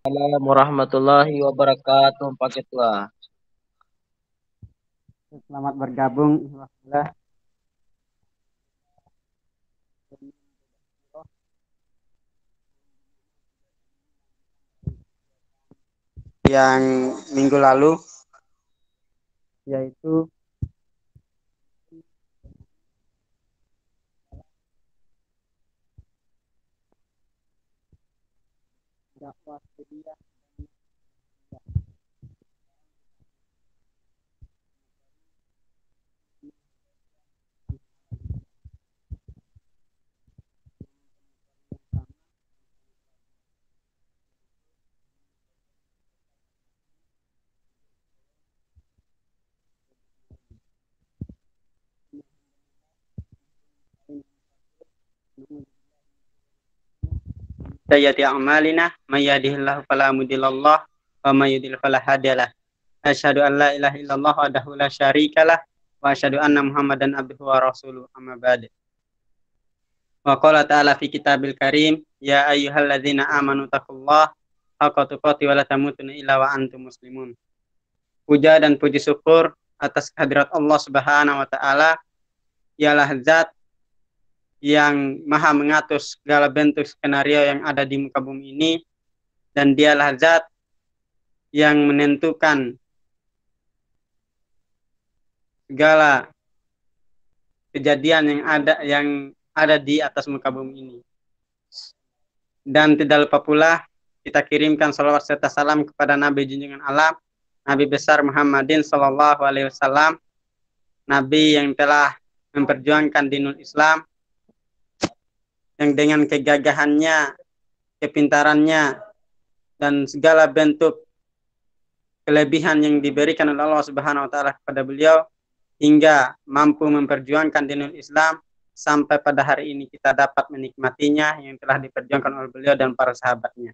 Assalamualaikum warahmatullahi wabarakatuh, Pak Ketua. Selamat bergabung. Alhamdulillah. Yang minggu lalu yaitu dakwah media. Sayyati a'malina may yahdihillahu fala mudhillalah wa may yudhlil fala hadiyalah. Asyhadu an la ilaha illallah wahdahu la syarikalah wa asyhadu anna Muhammadan abduhu wa rasuluh. Amma ba'd. Wa qala ta'ala fi kitabil karim, ya ayyuhalladzina amanu taqullaha haqqa tuqatih wa la tamutunna illa wa antum muslimun. Puja dan puji syukur atas kehadirat Allah Subhanahu wa taala, ialah zat yang maha mengatur segala bentuk skenario yang ada di muka bumi ini, dan dialah zat yang menentukan segala kejadian yang ada di atas muka bumi ini. Dan tidak lupa pula kita kirimkan salawat serta salam kepada Nabi junjungan alam, Nabi besar Muhammadin sallallahu alaihi wasallam, Nabi yang telah memperjuangkan dinul Islam, yang dengan kegagahannya, kepintarannya, dan segala bentuk kelebihan yang diberikan oleh Allah Subhanahu wa taala kepada beliau hingga mampu memperjuangkan dinul Islam sampai pada hari ini kita dapat menikmatinya yang telah diperjuangkan oleh beliau dan para sahabatnya.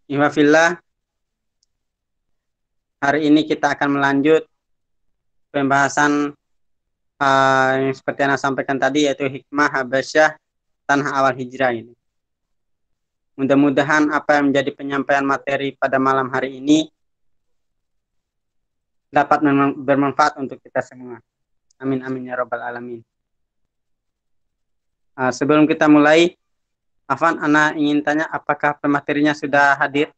Ihwafillah, hari ini kita akan melanjut pembahasan yang seperti yang saya sampaikan tadi, yaitu hikmah Habasyah tanah awal hijrah ini. Mudah-mudahan apa yang menjadi penyampaian materi pada malam hari ini dapat bermanfaat untuk kita semua. Amin amin ya rabbal alamin. Sebelum kita mulai, Afan, Ana ingin tanya, apakah pematerinya sudah hadir?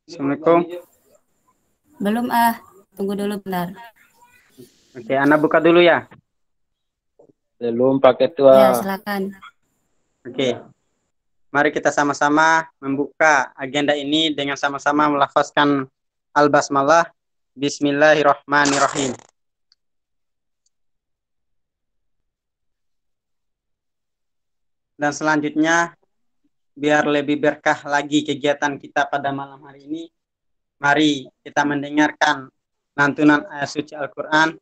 Assalamualaikum. Belum tunggu dulu bentar. Oke, Ana buka dulu ya. Belum, Pak Ketua. Ya, silakan. Oke. Mari kita sama-sama membuka agenda ini dengan sama-sama melafazkan al-basmalah. Bismillahirrahmanirrahim. Dan selanjutnya, biar lebih berkah lagi kegiatan kita pada malam hari ini, mari kita mendengarkan lantunan ayat suci Al-Quran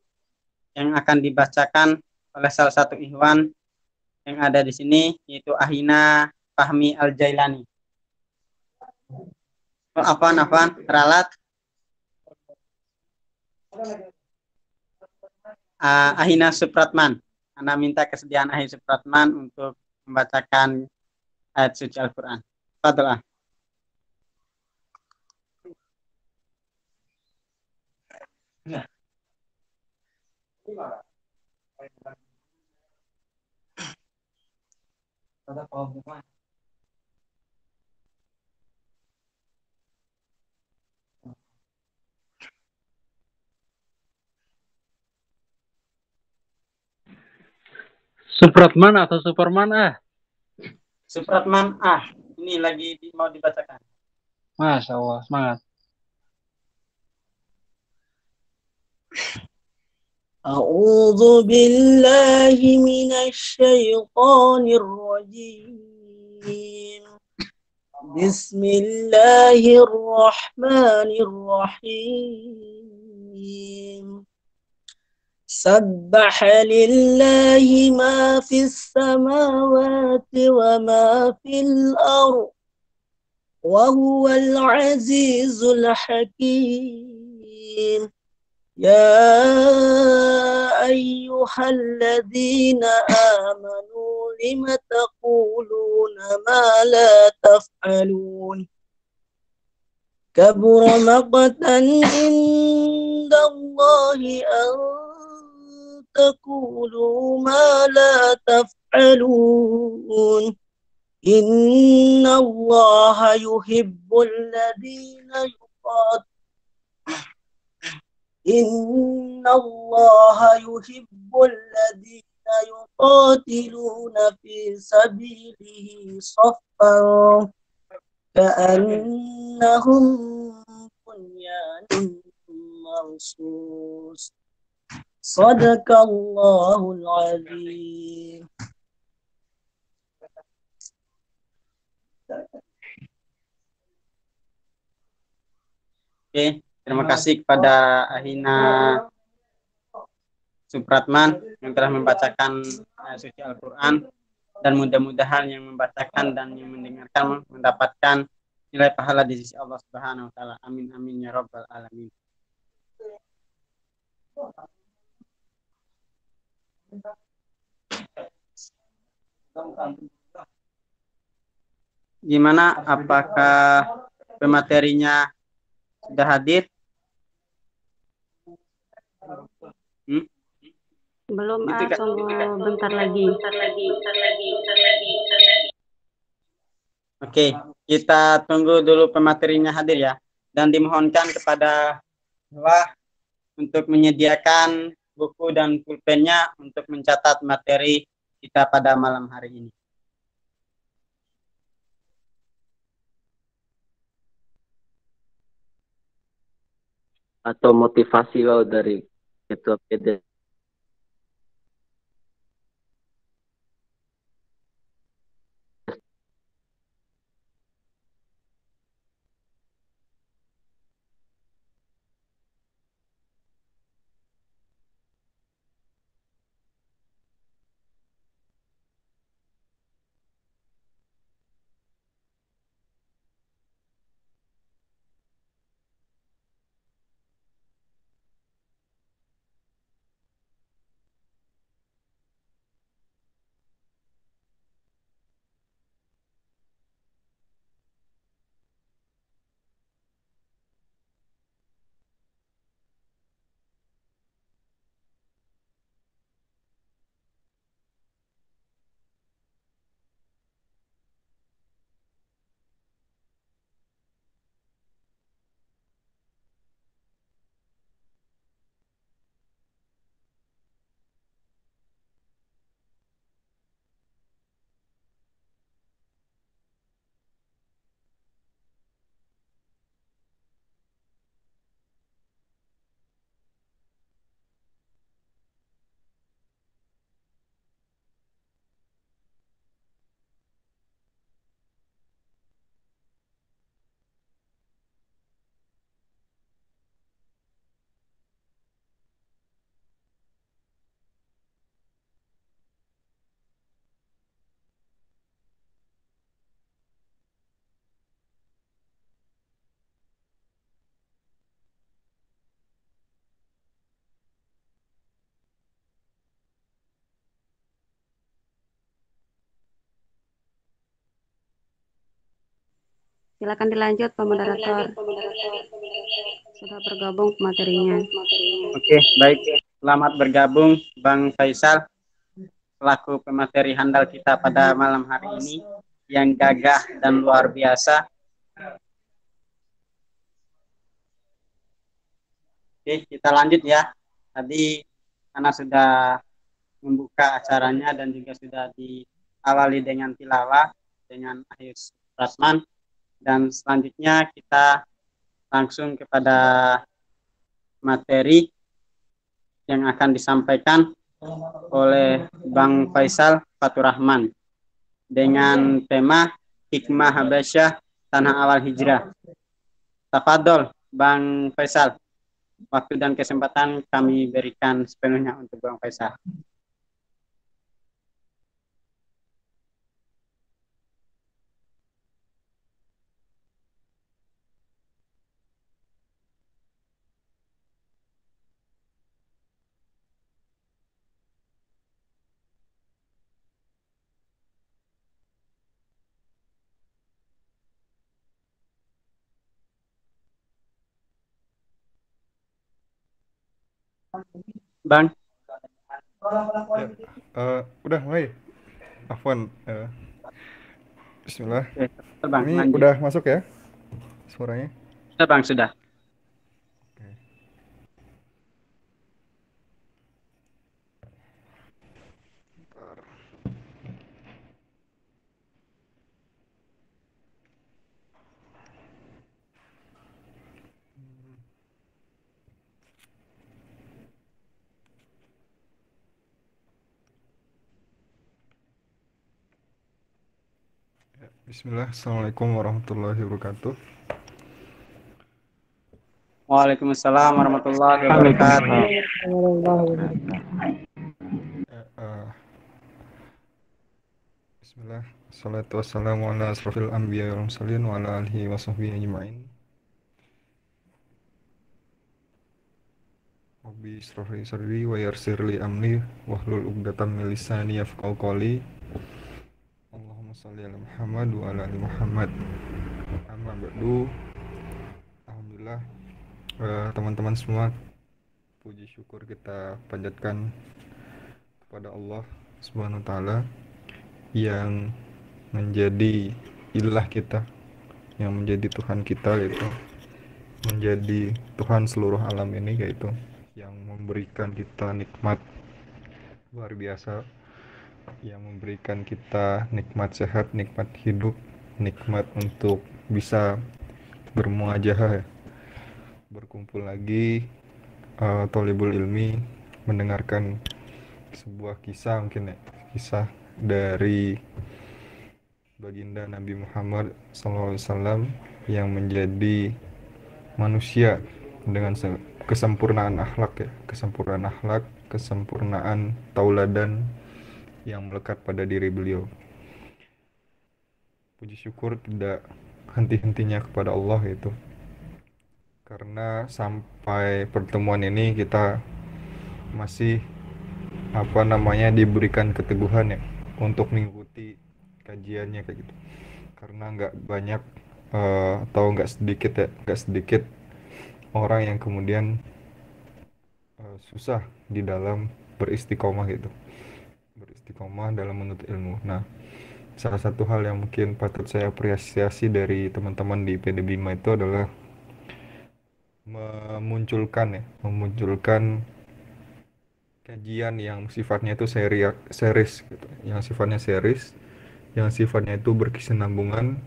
yang akan dibacakan oleh salah satu ikhwan yang ada di sini, yaitu Ahina Fahmi Al-Jailani. Afan, ralat. Ahina Supratman. Anda minta kesediaan Ahina Supratman untuk membacakan ayat suci Al-Quran. Fadlah. Supratman atau Superman Supratman ini lagi mau dibacakan. Masya Allah, semangat. أعوذ بالله من الشيطان الرجيم بسم الله الرحمن الرحيم سبح لله ما في السماوات وما في الأرض وهو العزيز الحكيم يا أيها الذين آمنوا لم تقولون ما لا تفعلون كبر مقتا عند الله أن تقولوا ما لا تفعلون إن الله يحب الذين يقاتلون في سبيله صفا كأنهم بنيان مرصوص صدق الله العظيم. Oke, terima kasih kepada Ahina Supratman yang telah membacakan suci Al-Quran, dan mudah-mudahan yang membacakan dan yang mendengarkan mendapatkan nilai pahala di sisi Allah Subhanahu wa taala. Amin amin ya rabbal alamin. Gimana, apakah pematerinya sudah hadir? Belum, Gitu, Kak. tunggu bentar lagi. Oke, kita tunggu dulu pematerinya hadir ya. Dan dimohonkan kepada Allah untuk menyediakan buku dan pulpennya untuk mencatat materi kita pada malam hari ini. Atau motivasi dari ketua PD. Silakan dilanjut, Pak Moderator. Sudah bergabung materinya. Oke, baik. Selamat bergabung Bang Faisal selaku pemateri handal kita pada malam hari ini yang gagah dan luar biasa. Oke, kita lanjut ya. Tadi karena sudah membuka acaranya dan juga sudah diawali dengan tilawah dengan Akhir Rasman, dan selanjutnya kita langsung kepada materi yang akan disampaikan oleh Bang Faisal Faturrahman dengan tema Hikmah Habasyah Tanah Awal Hijrah. Tafadhol Bang Faisal, waktu dan kesempatan kami berikan sepenuhnya untuk Bang Faisal. Bang, Ya, udah mulai. Afwan, Bismillah. oke, Bang, Ini lanjut. udah masuk ya suaranya? Sudah, Bang, sudah. Oke. Bentar. Ya, Bismillah. Assalamualaikum warahmatullahi wabarakatuh. Waalaikumsalam warahmatullahi wabarakatuh. Ya, Bismillah. Assalatu wassalamu ala asrofil anbiya wal mursalin wa ala alihi wa sahbihi ajma'in. Rabbi ishrah li sadri wa yassir li amri wahlul 'uqdatam min lisani yafqahu qawli. Allahumma shalli ala Muhammad wa ala ali Muhammad. Amma ba'du. Alhamdulillah, teman-teman semua, puji syukur kita panjatkan kepada Allah Subhanahu wa taala yang menjadi ilah kita, yang menjadi Tuhan kita, yaitu menjadi Tuhan seluruh alam ini, yaitu yang memberikan kita nikmat luar biasa, yang memberikan kita nikmat sehat, nikmat hidup, nikmat untuk bisa bermuajahah, berkumpul lagi, thalibul ilmi, mendengarkan sebuah kisah, mungkin ya, kisah dari baginda Nabi Muhammad SAW yang menjadi manusia dengan kesempurnaan akhlak ya, kesempurnaan akhlak, kesempurnaan tauladan yang melekat pada diri beliau. Puji syukur tidak henti-hentinya kepada Allah itu, karena sampai pertemuan ini kita masih diberikan keteguhan ya untuk mengikuti kajiannya kayak gitu, karena nggak banyak atau nggak sedikit orang yang kemudian susah di dalam beristiqomah gitu, beristiqomah dalam menuntut ilmu. Nah, salah satu hal yang mungkin patut saya apresiasi dari teman-teman di PD Bima itu adalah memunculkan kajian yang sifatnya itu series gitu, yang sifatnya itu berkesinambungan,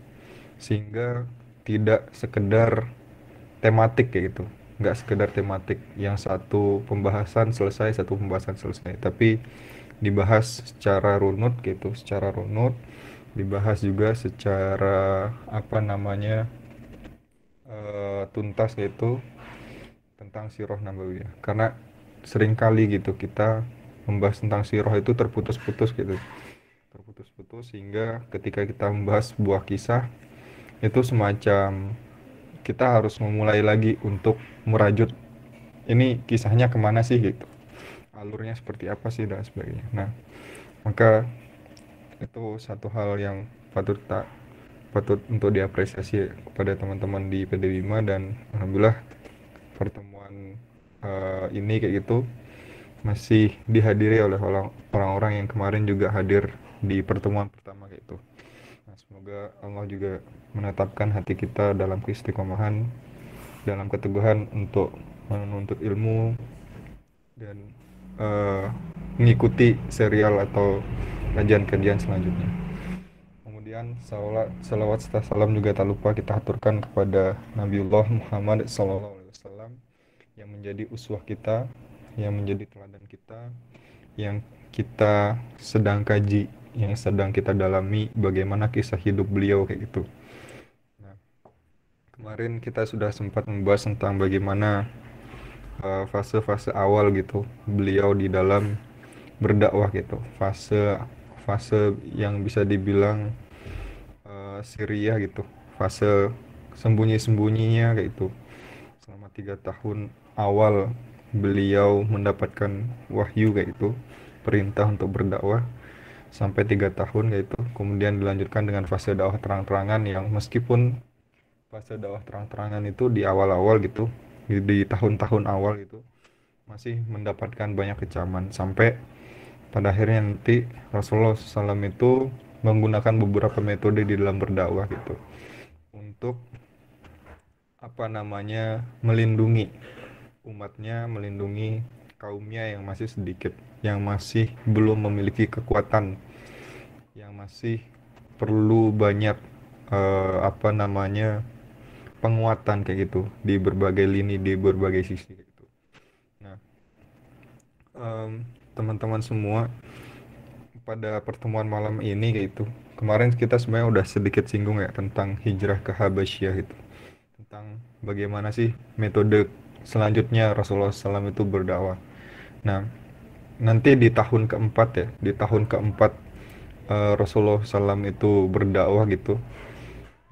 sehingga tidak sekedar tematik kayak gitu, nggak sekedar tematik yang satu pembahasan selesai, tapi dibahas secara runut gitu, dibahas juga secara tuntas gitu tentang sirah nabawiyah. Karena seringkali gitu kita membahas tentang sirah itu terputus-putus sehingga ketika kita membahas sebuah kisah itu semacam kita harus memulai lagi untuk merajut ini kisahnya kemana sih gitu, alurnya seperti apa sih dan sebagainya. Nah, maka itu satu hal yang patut untuk diapresiasi kepada teman-teman di PD Bima, dan alhamdulillah pertemuan ini kayak gitu masih dihadiri oleh orang-orang yang kemarin juga hadir di pertemuan pertama kayak itu. Nah, semoga Allah juga menetapkan hati kita dalam keistiqomahan, dalam keteguhan untuk menuntut ilmu dan mengikuti serial atau kajian-kajian selanjutnya. Kemudian salawat serta salam juga tak lupa kita aturkan kepada Nabiullah Muhammad SAW yang menjadi uswah kita, yang menjadi teladan kita, yang kita sedang kaji, yang sedang kita dalami bagaimana kisah hidup beliau kayak gitu. Nah, kemarin kita sudah sempat membahas tentang bagaimana fase-fase awal gitu beliau di dalam berdakwah gitu, fase yang bisa dibilang Syria gitu, fase sembunyi-sembunyinya kayak itu. Selama 3 tahun awal beliau mendapatkan wahyu kayak itu, perintah untuk berdakwah, sampai 3 tahun kayak itu. Kemudian dilanjutkan dengan fase dakwah terang-terangan, yang meskipun fase dakwah terang-terangan itu di awal-awal gitu, di tahun-tahun awal gitu, masih mendapatkan banyak kecaman sampai pada akhirnya nanti Rasulullah SAW itu menggunakan beberapa metode di dalam berdakwah gitu untuk melindungi umatnya, melindungi kaumnya yang masih sedikit, yang masih belum memiliki kekuatan, yang masih perlu banyak penguatan kayak gitu di berbagai lini, di berbagai sisi gitu. Nah, teman-teman semua, pada pertemuan malam ini kayak itu, kemarin kita sebenarnya udah sedikit singgung ya tentang hijrah ke Habasyah itu, tentang bagaimana sih metode selanjutnya Rasulullah SAW itu berdakwah. Nah, nanti di tahun keempat ya, di tahun keempat Rasulullah SAW itu berdakwah gitu.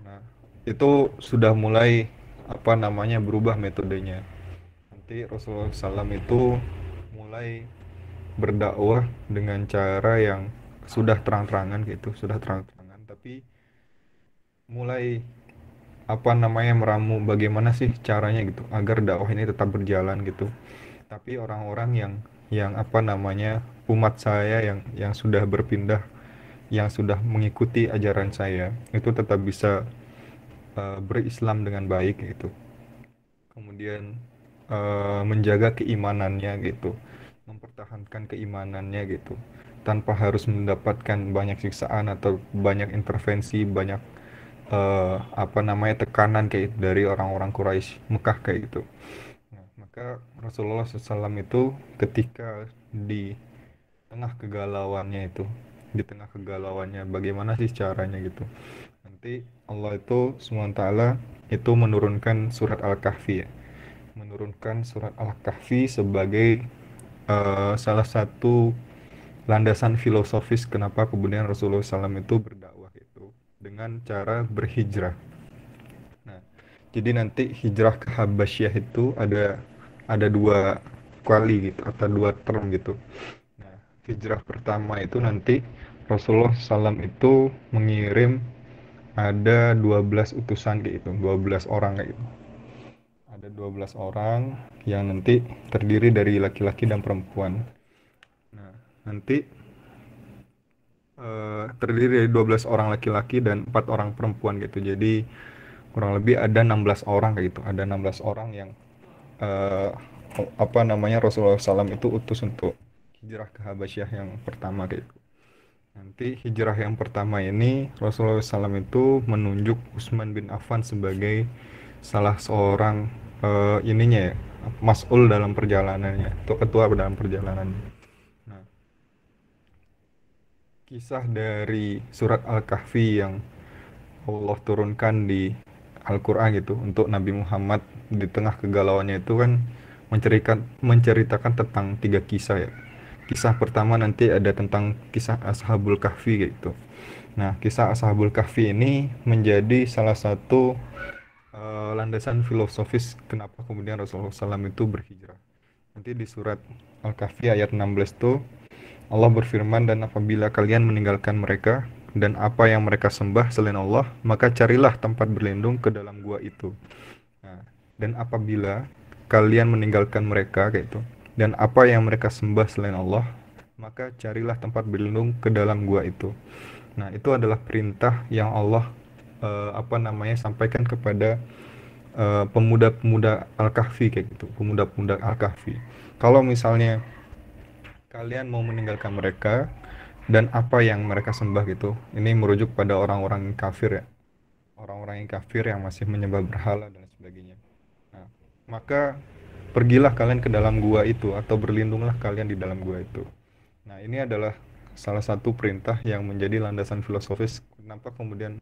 Nah, itu sudah mulai berubah metodenya. Nanti Rasulullah SAW itu mulai berdakwah dengan cara yang sudah terang-terangan gitu, tapi mulai meramu bagaimana sih caranya gitu agar dakwah ini tetap berjalan gitu. Tapi orang-orang yang umat saya yang sudah berpindah, yang sudah mengikuti ajaran saya itu tetap bisa berislam dengan baik gitu. Kemudian menjaga keimanannya gitu, mempertahankan keimanannya gitu, tanpa harus mendapatkan banyak siksaan atau banyak intervensi, banyak tekanan kayak dari orang-orang Quraisy Mekah kayak gitu. Nah, maka Rasulullah SAW itu ketika di tengah kegalauannya bagaimana sih caranya gitu, nanti Allah itu SWT itu menurunkan surat Al-Kahfi ya, sebagai salah satu landasan filosofis kenapa kemudian Rasulullah SAW itu berdakwah itu dengan cara berhijrah. Nah, jadi nanti hijrah ke Habasyah itu ada dua kali gitu atau dua term gitu. Nah, hijrah pertama itu nanti Rasulullah SAW itu mengirim ada 12 utusan kayak gitu, 12 orang kayak gitu. Ada 12 orang yang nanti terdiri dari laki-laki dan perempuan. Nah, nanti terdiri dari 12 orang laki-laki dan 4 orang perempuan gitu. Jadi kurang lebih ada 16 orang kayak gitu. Ada 16 orang yang Rasulullah SAW itu utus untuk hijrah ke Habasyah yang pertama kayak gitu. Nanti hijrah yang pertama ini Rasulullah SAW itu menunjuk Utsman bin Affan sebagai salah seorang mas'ul dalam perjalanannya atau ketua dalam perjalanannya. Nah, kisah dari surat Al-Kahfi yang Allah turunkan di Al-Quran gitu untuk Nabi Muhammad di tengah kegalauannya itu kan menceritakan tentang 3 kisah ya. Kisah pertama nanti ada tentang kisah Ashabul Kahfi gitu. Nah, kisah Ashabul Kahfi ini menjadi salah satu landasan filosofis kenapa kemudian Rasulullah SAW itu berhijrah. Nanti di surat Al-Kahfi ayat 16 itu Allah berfirman, dan apabila kalian meninggalkan mereka dan apa yang mereka sembah selain Allah, maka carilah tempat berlindung ke dalam gua itu. Nah, dan apabila kalian meninggalkan mereka kayak itu dan apa yang mereka sembah selain Allah, maka carilah tempat berlindung ke dalam gua itu. Nah, itu adalah perintah yang Allah sampaikan kepada pemuda-pemuda Al-Kahfi kayak gitu, pemuda-pemuda Al-Kahfi. Kalau misalnya kalian mau meninggalkan mereka dan apa yang mereka sembah gitu, ini merujuk pada orang-orang kafir ya, orang-orang yang kafir yang masih menyembah berhala dan sebagainya. Nah, maka pergilah kalian ke dalam gua itu atau berlindunglah kalian di dalam gua itu. Nah, ini adalah salah satu perintah yang menjadi landasan filosofis kenapa kemudian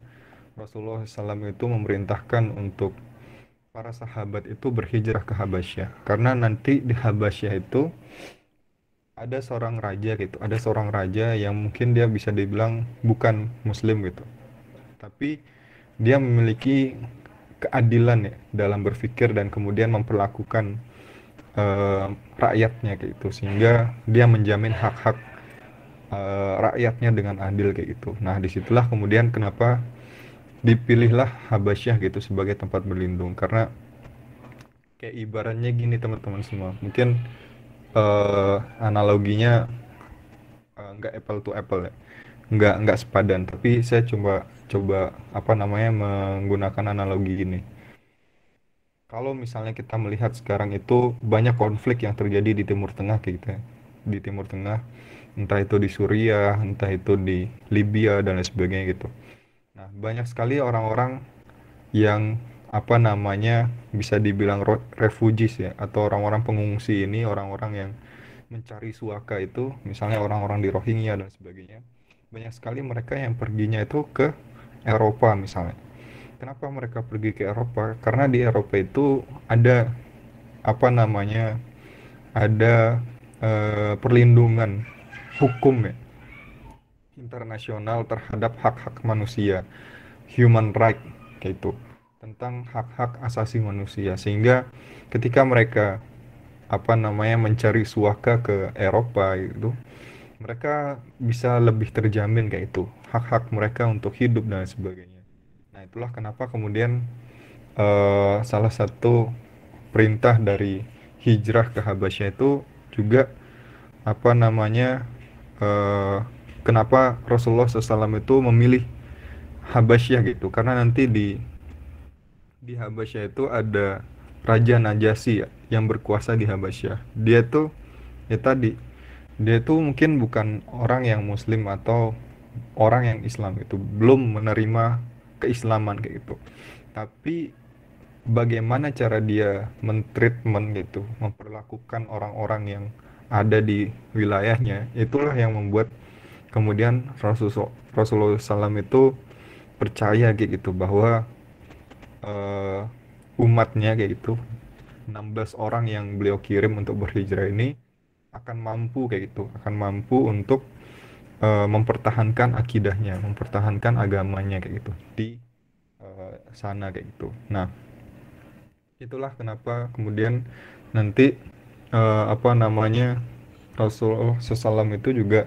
Rasulullah SAW itu memerintahkan untuk para sahabat itu berhijrah ke Habasyah. Karena nanti di Habasyah itu ada seorang raja gitu, ada seorang raja yang mungkin dia bisa dibilang bukan muslim gitu, tapi dia memiliki keadilan ya dalam berpikir dan kemudian memperlakukan rakyatnya kayak gitu, sehingga dia menjamin hak-hak rakyatnya dengan adil kayak gitu. Nah, disitulah kemudian kenapa dipilihlah Habasyah gitu sebagai tempat berlindung, karena kayak ibaratnya gini teman-teman semua, mungkin analoginya nggak apple to apple ya, nggak sepadan. Tapi saya coba apa namanya menggunakan analogi ini. Kalau misalnya kita melihat sekarang itu banyak konflik yang terjadi di Timur Tengah kayak gitu ya. Di Timur Tengah, entah itu di Suriah, entah itu di Libya dan lain sebagainya gitu. Nah, banyak sekali orang-orang yang apa namanya bisa dibilang refugees ya, atau orang-orang pengungsi ini, orang-orang yang mencari suaka itu, misalnya orang-orang di Rohingya dan sebagainya. Banyak sekali mereka yang perginya itu ke Eropa misalnya. Kenapa mereka pergi ke Eropa? Karena di Eropa itu ada apa namanya, ada perlindungan hukum ya, internasional terhadap hak-hak manusia, human right kayak itu, tentang hak-hak asasi manusia. Sehingga ketika mereka apa namanya mencari suaka ke Eropa itu, mereka bisa lebih terjamin kayak itu, hak-hak mereka untuk hidup dan sebagainya. Nah, itulah kenapa kemudian salah satu perintah dari hijrah ke Habasyah itu juga apa namanya, kenapa Rasulullah SAW itu memilih Habasyah gitu, karena nanti di Habasyah itu ada Raja Najasyi ya, yang berkuasa di Habasyah. Dia tuh ya tadi, dia tuh mungkin bukan orang yang Muslim atau orang yang Islam itu, belum menerima keislaman kayak gitu. Tapi bagaimana cara dia mentreatment gitu, memperlakukan orang-orang yang ada di wilayahnya, itulah yang membuat kemudian Rasulullah SAW itu percaya kayak gitu, bahwa umatnya kayak gitu, 16 orang yang beliau kirim untuk berhijrah ini akan mampu kayak gitu, akan mampu untuk mempertahankan akidahnya, mempertahankan agamanya kayak gitu di sana kayak gitu. Nah, itulah kenapa kemudian nanti apa namanya Rasulullah SAW itu juga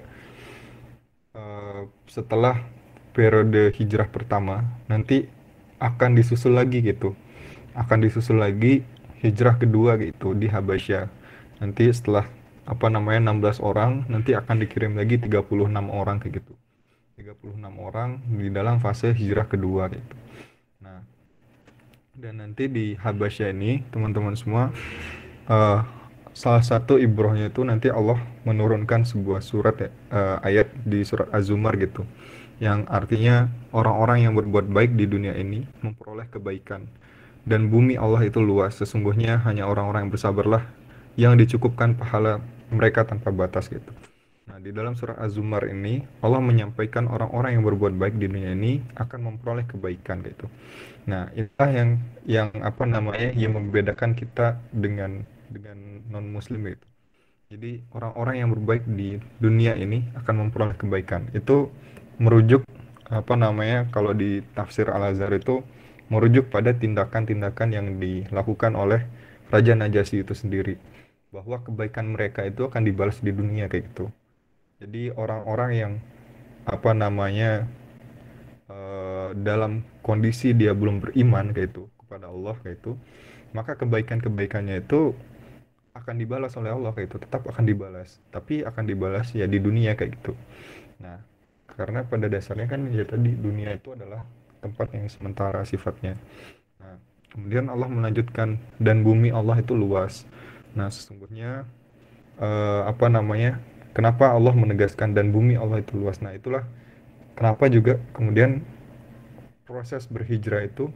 setelah periode hijrah pertama nanti akan disusul lagi gitu, akan disusul lagi hijrah kedua gitu di Habasyah. Nanti setelah apa namanya 16 orang nanti akan dikirim lagi 36 orang kayak gitu, 36 orang di dalam fase hijrah kedua gitu. Nah, dan nanti di Habasyah ini teman-teman semua, salah satu ibrohnya itu nanti Allah menurunkan sebuah surat ya, ayat di surat Az-Zumar gitu, yang artinya orang-orang yang berbuat baik di dunia ini memperoleh kebaikan, dan bumi Allah itu luas, sesungguhnya hanya orang-orang yang bersabarlah yang dicukupkan pahala mereka tanpa batas gitu. Nah, di dalam surat Az-Zumar ini Allah menyampaikan orang-orang yang berbuat baik di dunia ini akan memperoleh kebaikan gitu. Nah, itulah yang apa namanya yang membedakan kita dengan non muslim gitu. Jadi orang-orang yang berbaik di dunia ini akan memperoleh kebaikan. Itu merujuk apa namanya, kalau di tafsir Al-Azhar itu merujuk pada tindakan-tindakan yang dilakukan oleh Raja Najasyi itu sendiri, bahwa kebaikan mereka itu akan dibalas di dunia kayak gitu. Jadi orang-orang yang apa namanya dalam kondisi dia belum beriman kayak itu kepada Allah kayak itu, maka kebaikan-kebaikannya itu akan dibalas oleh Allah kayak itu, tetap akan dibalas, tapi akan dibalas ya di dunia kayak gitu. Nah, karena pada dasarnya kan ya tadi dunia itu adalah tempat yang sementara sifatnya. Nah, kemudian Allah melanjutkan, dan bumi Allah itu luas. Nah, sesungguhnya apa namanya, kenapa Allah menegaskan dan bumi Allah itu luas? Nah, itulah kenapa juga kemudian proses berhijrah itu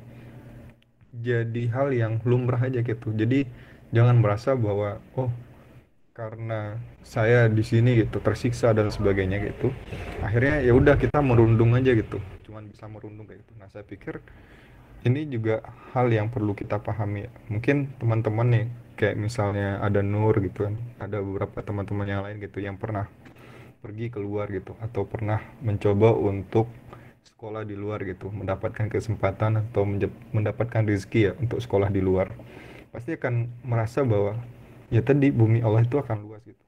jadi hal yang lumrah aja gitu. Jadi jangan merasa bahwa oh karena saya di sini gitu tersiksa dan sebagainya gitu, akhirnya ya udah kita merundung aja gitu, cuman bisa merundung kayak gitu. Nah, saya pikir ini juga hal yang perlu kita pahami. Mungkin teman-teman nih kayak misalnya ada Nur gitu kan, ada beberapa teman-teman yang lain gitu yang pernah pergi keluar gitu, atau pernah mencoba untuk sekolah di luar gitu, mendapatkan kesempatan atau mendapatkan rezeki ya untuk sekolah di luar, pasti akan merasa bahwa ya tadi bumi Allah itu akan luas gitu,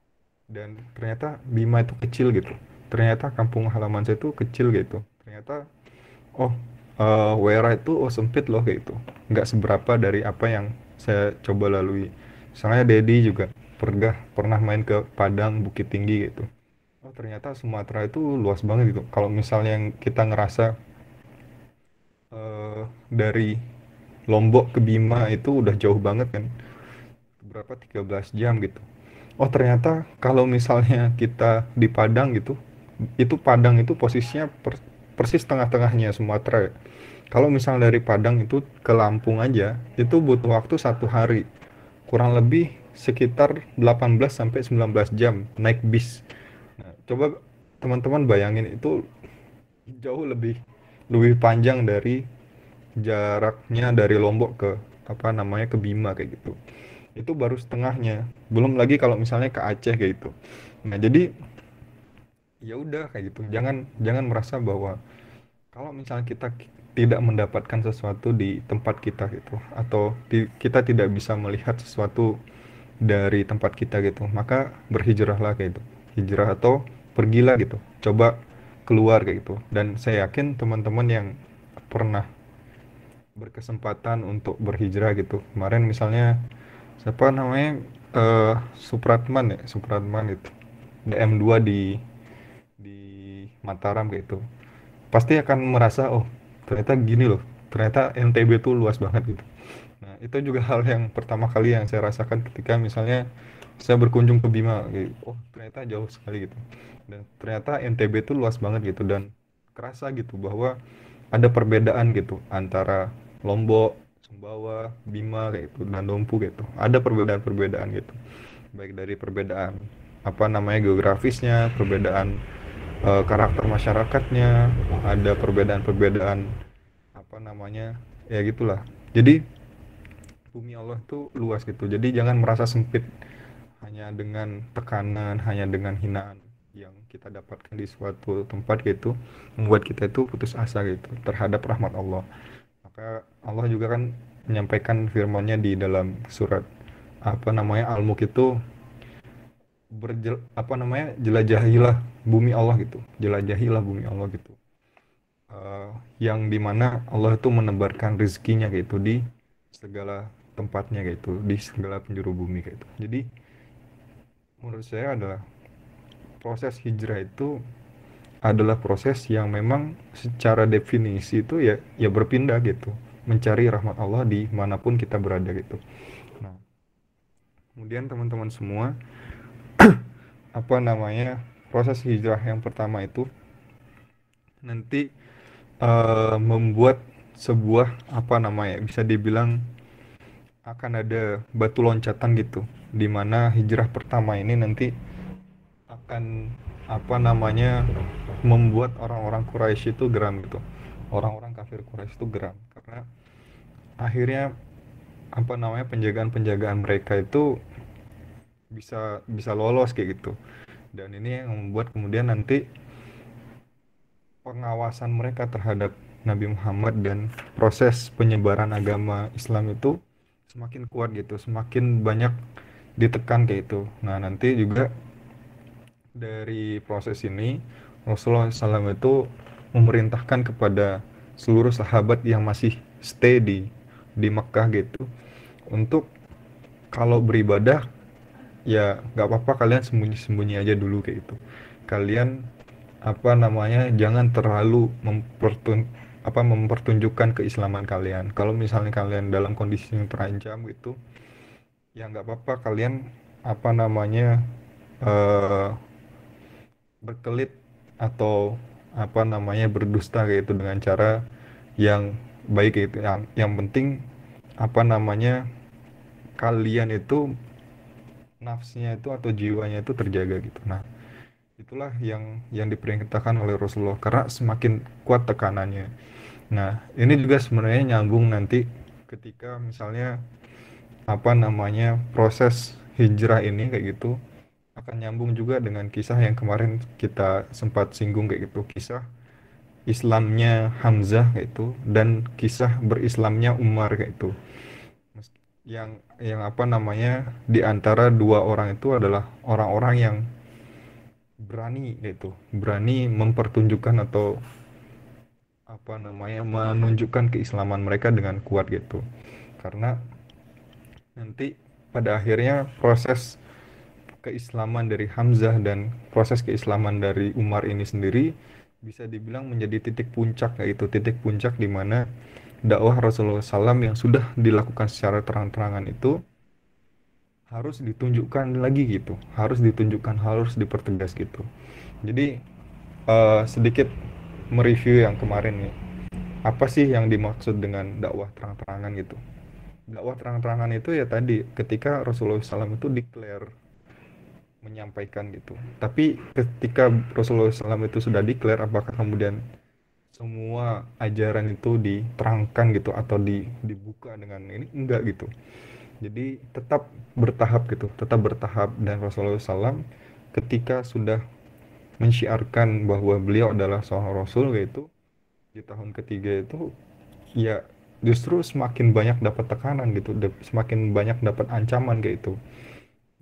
dan ternyata Bima itu kecil gitu, ternyata kampung halaman saya itu kecil gitu, ternyata oh Wera itu sempit loh kayak gitu, nggak seberapa dari apa yang saya coba lalui. Misalnya Dedi juga pernah main ke Padang, Bukit Tinggi gitu. Oh ternyata Sumatera itu luas banget gitu. Kalau misalnya yang kita ngerasa dari Lombok ke Bima itu udah jauh banget kan, berapa 13 jam gitu. Oh ternyata kalau misalnya kita di Padang gitu, itu Padang itu posisinya persis tengah-tengahnya Sumatera ya. Kalau misalnya dari Padang itu ke Lampung aja, itu butuh waktu 1 hari. Kurang lebih sekitar 18 sampai 19 jam naik bis. Nah, coba teman-teman bayangin itu jauh lebih panjang dari jaraknya dari Lombok ke ke Bima kayak gitu. Itu baru setengahnya. Belum lagi kalau misalnya ke Aceh kayak gitu. Nah, jadi ya udah kayak gitu. Jangan merasa bahwa kalau misalnya kita tidak mendapatkan sesuatu di tempat kita gitu, atau kita tidak bisa melihat sesuatu dari tempat kita gitu, maka berhijrahlah kayak gitu. Hijrah atau pergilah gitu. Coba keluar kayak gitu. Dan saya yakin teman-teman yang pernah berkesempatan untuk berhijrah gitu. Kemarin misalnya siapa namanya Supratman itu DM2 di Mataram kayak gitu. Pasti akan merasa oh ternyata gini loh, ternyata NTB tuh luas banget gitu. Nah itu juga hal yang pertama kali yang saya rasakan ketika misalnya saya berkunjung ke Bima gitu. Oh ternyata jauh sekali gitu, dan ternyata NTB tuh luas banget gitu, dan kerasa gitu bahwa ada perbedaan gitu antara Lombok, Sumbawa, Bima kayak gitu, dan Dompu gitu. Ada perbedaan-perbedaan gitu, baik dari perbedaan geografisnya, perbedaan karakter masyarakatnya, ada perbedaan-perbedaan ya gitulah. Jadi bumi Allah tuh luas gitu. Jadi jangan merasa sempit hanya dengan tekanan, hanya dengan hinaan yang kita dapatkan di suatu tempat gitu, membuat kita itu putus asa gitu terhadap rahmat Allah. Maka Allah juga kan menyampaikan firman-Nya di dalam surat Al-Mulk itu jelajahilah bumi Allah gitu. Jelajahilah bumi Allah gitu. Yang dimana Allah itu menebarkan rezekinya gitu di segala tempatnya gitu, di segala penjuru bumi gitu. Jadi menurut saya adalah proses hijrah itu adalah proses yang memang secara definisi itu ya berpindah gitu, mencari rahmat Allah di manapun kita berada gitu. Nah, kemudian teman-teman semua proses hijrah yang pertama itu nanti membuat sebuah bisa dibilang akan ada batu loncatan gitu, di mana hijrah pertama ini nanti akan membuat orang-orang Quraisy itu geram gitu. Orang-orang kafir Quraisy itu geram karena akhirnya penjagaan-penjagaan mereka itu bisa lolos kayak gitu. Dan ini yang membuat kemudian nanti pengawasan mereka terhadap Nabi Muhammad dan proses penyebaran agama Islam itu semakin kuat gitu, semakin banyak ditekan kayak itu. Nah, nanti juga dari proses ini Rasulullah SAW itu memerintahkan kepada seluruh sahabat yang masih stay di Mekah gitu, untuk kalau beribadah ya nggak apa-apa, kalian sembunyi-sembunyi aja dulu kayak gitu. Kalian jangan terlalu mempertunjukkan keislaman kalian. Kalau misalnya kalian dalam kondisi yang terancam gitu, ya nggak apa-apa, kalian berkelit atau berdusta kayak itu dengan cara yang baik gitu. Yang penting kalian itu nafsnya itu atau jiwanya itu terjaga gitu. Nah, itulah yang diperintahkan oleh Rasulullah karena semakin kuat tekanannya. Nah, ini juga sebenarnya nyambung nanti ketika misalnya proses hijrah ini kayak gitu akan nyambung juga dengan kisah yang kemarin kita sempat singgung kayak gitu, kisah Islamnya Hamzah kayak itu dan kisah berislamnya Umar kayak itu. Yang di antara dua orang itu adalah orang-orang yang berani mempertunjukkan atau menunjukkan keislaman mereka dengan kuat gitu. Karena nanti pada akhirnya proses keislaman dari Hamzah dan proses keislaman dari Umar ini sendiri bisa dibilang menjadi titik puncak, yaitu titik puncak di mana dakwah Rasulullah SAW yang sudah dilakukan secara terang-terangan itu harus ditunjukkan lagi gitu, harus ditunjukkan, harus dipertegas gitu. Jadi sedikit mereview yang kemarin nih, apa sih yang dimaksud dengan dakwah terang-terangan gitu. Dakwah terang-terangan itu ya tadi ketika Rasulullah SAW itu declare, menyampaikan gitu. Tapi ketika Rasulullah SAW itu sudah declare, apakah kemudian semua ajaran itu diterangkan gitu atau dibuka dengan ini? Enggak gitu. Jadi tetap bertahap gitu, tetap bertahap. Dan Rasulullah SAW ketika sudah mensyiarkan bahwa beliau adalah seorang Rasul, yaitu di tahun ketiga itu ya justru semakin banyak dapat tekanan gitu, semakin banyak dapat ancaman kayak itu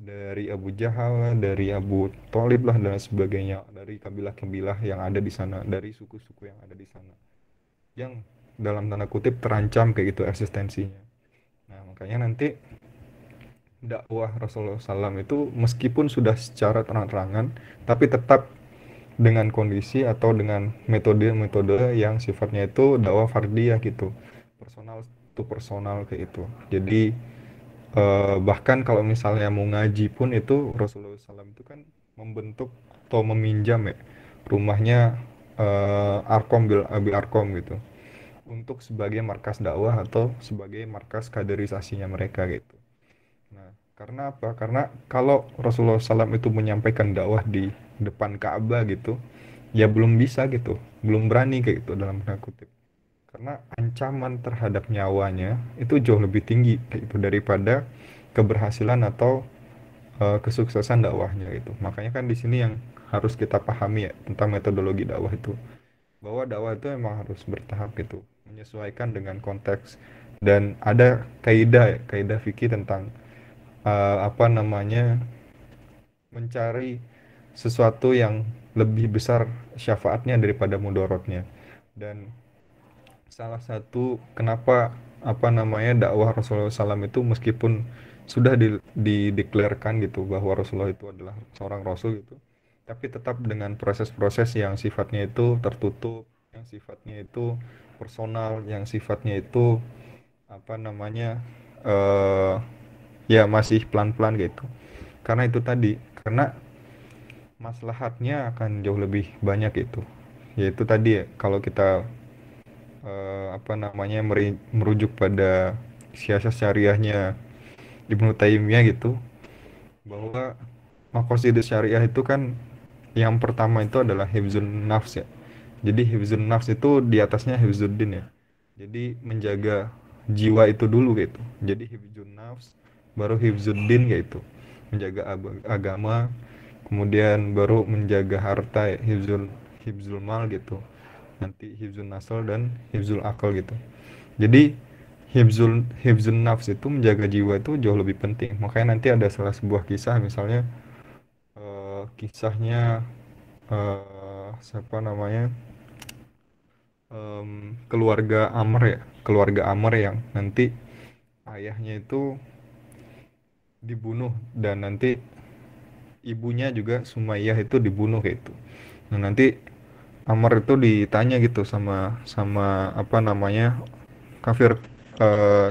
dari Abu Jahal, dari Abu Thalib lah dan sebagainya, dari kabilah-kabilah yang ada di sana, dari suku-suku yang ada di sana, yang dalam tanda kutip terancam kayak gitu eksistensinya. Nah makanya nanti dakwah Rasulullah SAW itu meskipun sudah secara terang-terangan, tapi tetap dengan kondisi atau dengan metode-metode yang sifatnya itu dakwah fardiyah gitu, personal to personal kayak itu. Jadi bahkan kalau misalnya mau ngaji pun itu Rasulullah SAW itu kan membentuk atau meminjam ya rumahnya Arkom bil Abi Arkom gitu untuk sebagai markas dakwah atau sebagai markas kaderisasinya mereka gitu. Nah, karena apa? Karena kalau Rasulullah SAW itu menyampaikan dakwah di depan Ka'bah gitu, ya belum bisa gitu, belum berani kayak gitu dalam tanda kutip. Karena ancaman terhadap nyawanya itu jauh lebih tinggi kayak gitu daripada keberhasilan atau kesuksesan dakwahnya gitu. Makanya kan di sini yang harus kita pahami ya tentang metodologi dakwah itu, bahwa dakwah itu memang harus bertahap gitu, menyesuaikan dengan konteks, dan ada kaidah ya, kaidah fikih tentang apa namanya mencari sesuatu yang lebih besar syafaatnya daripada mudorotnya. Dan salah satu kenapa apa namanya dakwah Rasulullah SAW itu meskipun sudah dideklarkan gitu bahwa Rasulullah itu adalah seorang Rasul gitu, tapi tetap dengan proses-proses yang sifatnya itu tertutup, yang sifatnya itu personal, yang sifatnya itu apa namanya ya masih pelan-pelan gitu. Karena itu tadi, karena maslahatnya akan jauh lebih banyak itu. Yaitu tadi ya, kalau kita apa namanya merujuk pada siasat syariahnya Ibnu Taimiyah gitu, bahwa maqasid syariah itu kan yang pertama itu adalah hifzun nafs ya. Jadi hifzun nafs itu di atasnya hifzuddin ya. Jadi menjaga jiwa itu dulu gitu. Jadi hifzun nafs baru hifzuddin gitu. Menjaga agama, kemudian baru menjaga harta ya, hifzul mal gitu. Nanti hifzun nasl dan hifzul akal gitu. Jadi hifzun nafs itu menjaga jiwa itu jauh lebih penting. Makanya nanti ada salah sebuah kisah, misalnya kisahnya siapa namanya keluarga Amr ya, keluarga Amr yang nanti ayahnya itu dibunuh dan nanti ibunya juga Sumayyah itu dibunuh kayak itu. Nah nanti Amr itu ditanya gitu sama apa namanya kafir,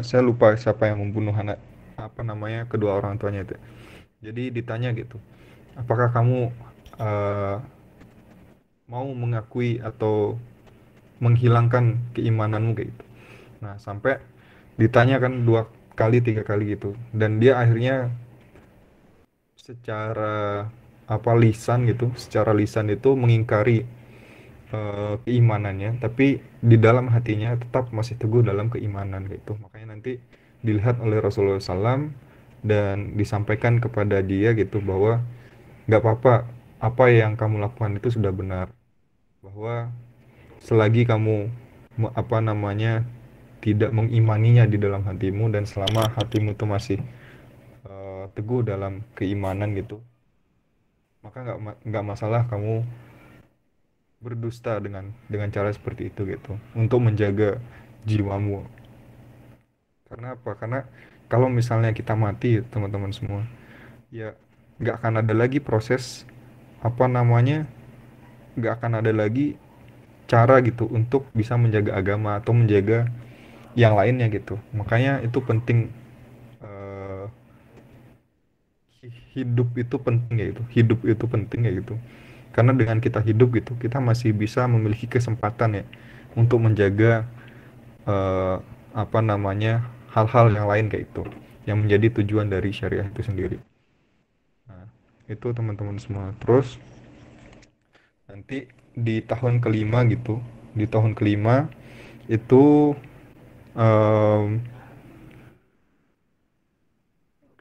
saya lupa siapa yang membunuh anak apa namanya kedua orang tuanya itu. Jadi ditanya gitu, apakah kamu mau mengakui atau menghilangkan keimananmu kayak gitu. Nah sampai ditanyakan 2 kali 3 kali gitu, dan dia akhirnya secara apa lisan gitu, secara lisan itu mengingkari keimanannya, tapi di dalam hatinya tetap masih teguh dalam keimanan gitu. Makanya nanti dilihat oleh Rasulullah SAW dan disampaikan kepada dia gitu bahwa nggak apa-apa, apa yang kamu lakukan itu sudah benar, bahwa selagi kamu apa namanya tidak mengimaninya di dalam hatimu, dan selama hatimu itu masih teguh dalam keimanan gitu, maka nggak masalah kamu berdusta dengan cara seperti itu gitu, untuk menjaga jiwamu. Karena apa? Karena kalau misalnya kita mati teman-teman semua, ya nggak akan ada lagi proses nggak akan ada lagi cara gitu untuk bisa menjaga agama atau menjaga yang lainnya gitu. Makanya itu penting, eh, hidup itu penting ya gitu. Hidup itu penting ya gitu. Karena dengan kita hidup gitu, kita masih bisa memiliki kesempatan ya untuk menjaga eh, hal-hal yang lain kayak itu, yang menjadi tujuan dari syariah itu sendiri. Nah, itu teman-teman semua. Terus nanti di tahun kelima gitu, di tahun kelima itu em,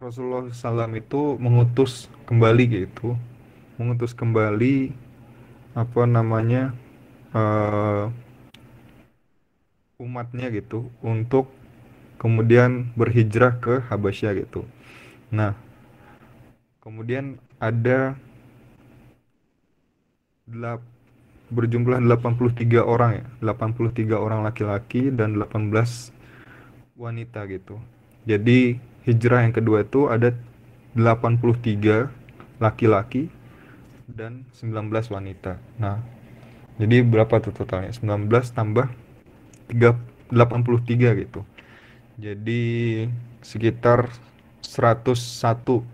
Rasulullah SAW itu mengutus kembali apa namanya eh, umatnya gitu untuk kemudian berhijrah ke Habasyah gitu. Nah, kemudian ada berjumlah 83 orang ya, 83 orang laki-laki dan 18 wanita gitu. Jadi hijrah yang kedua itu ada 83 laki-laki dan 19 wanita. Nah, jadi berapa tuh totalnya? 19 tambah 83 gitu. Jadi sekitar 101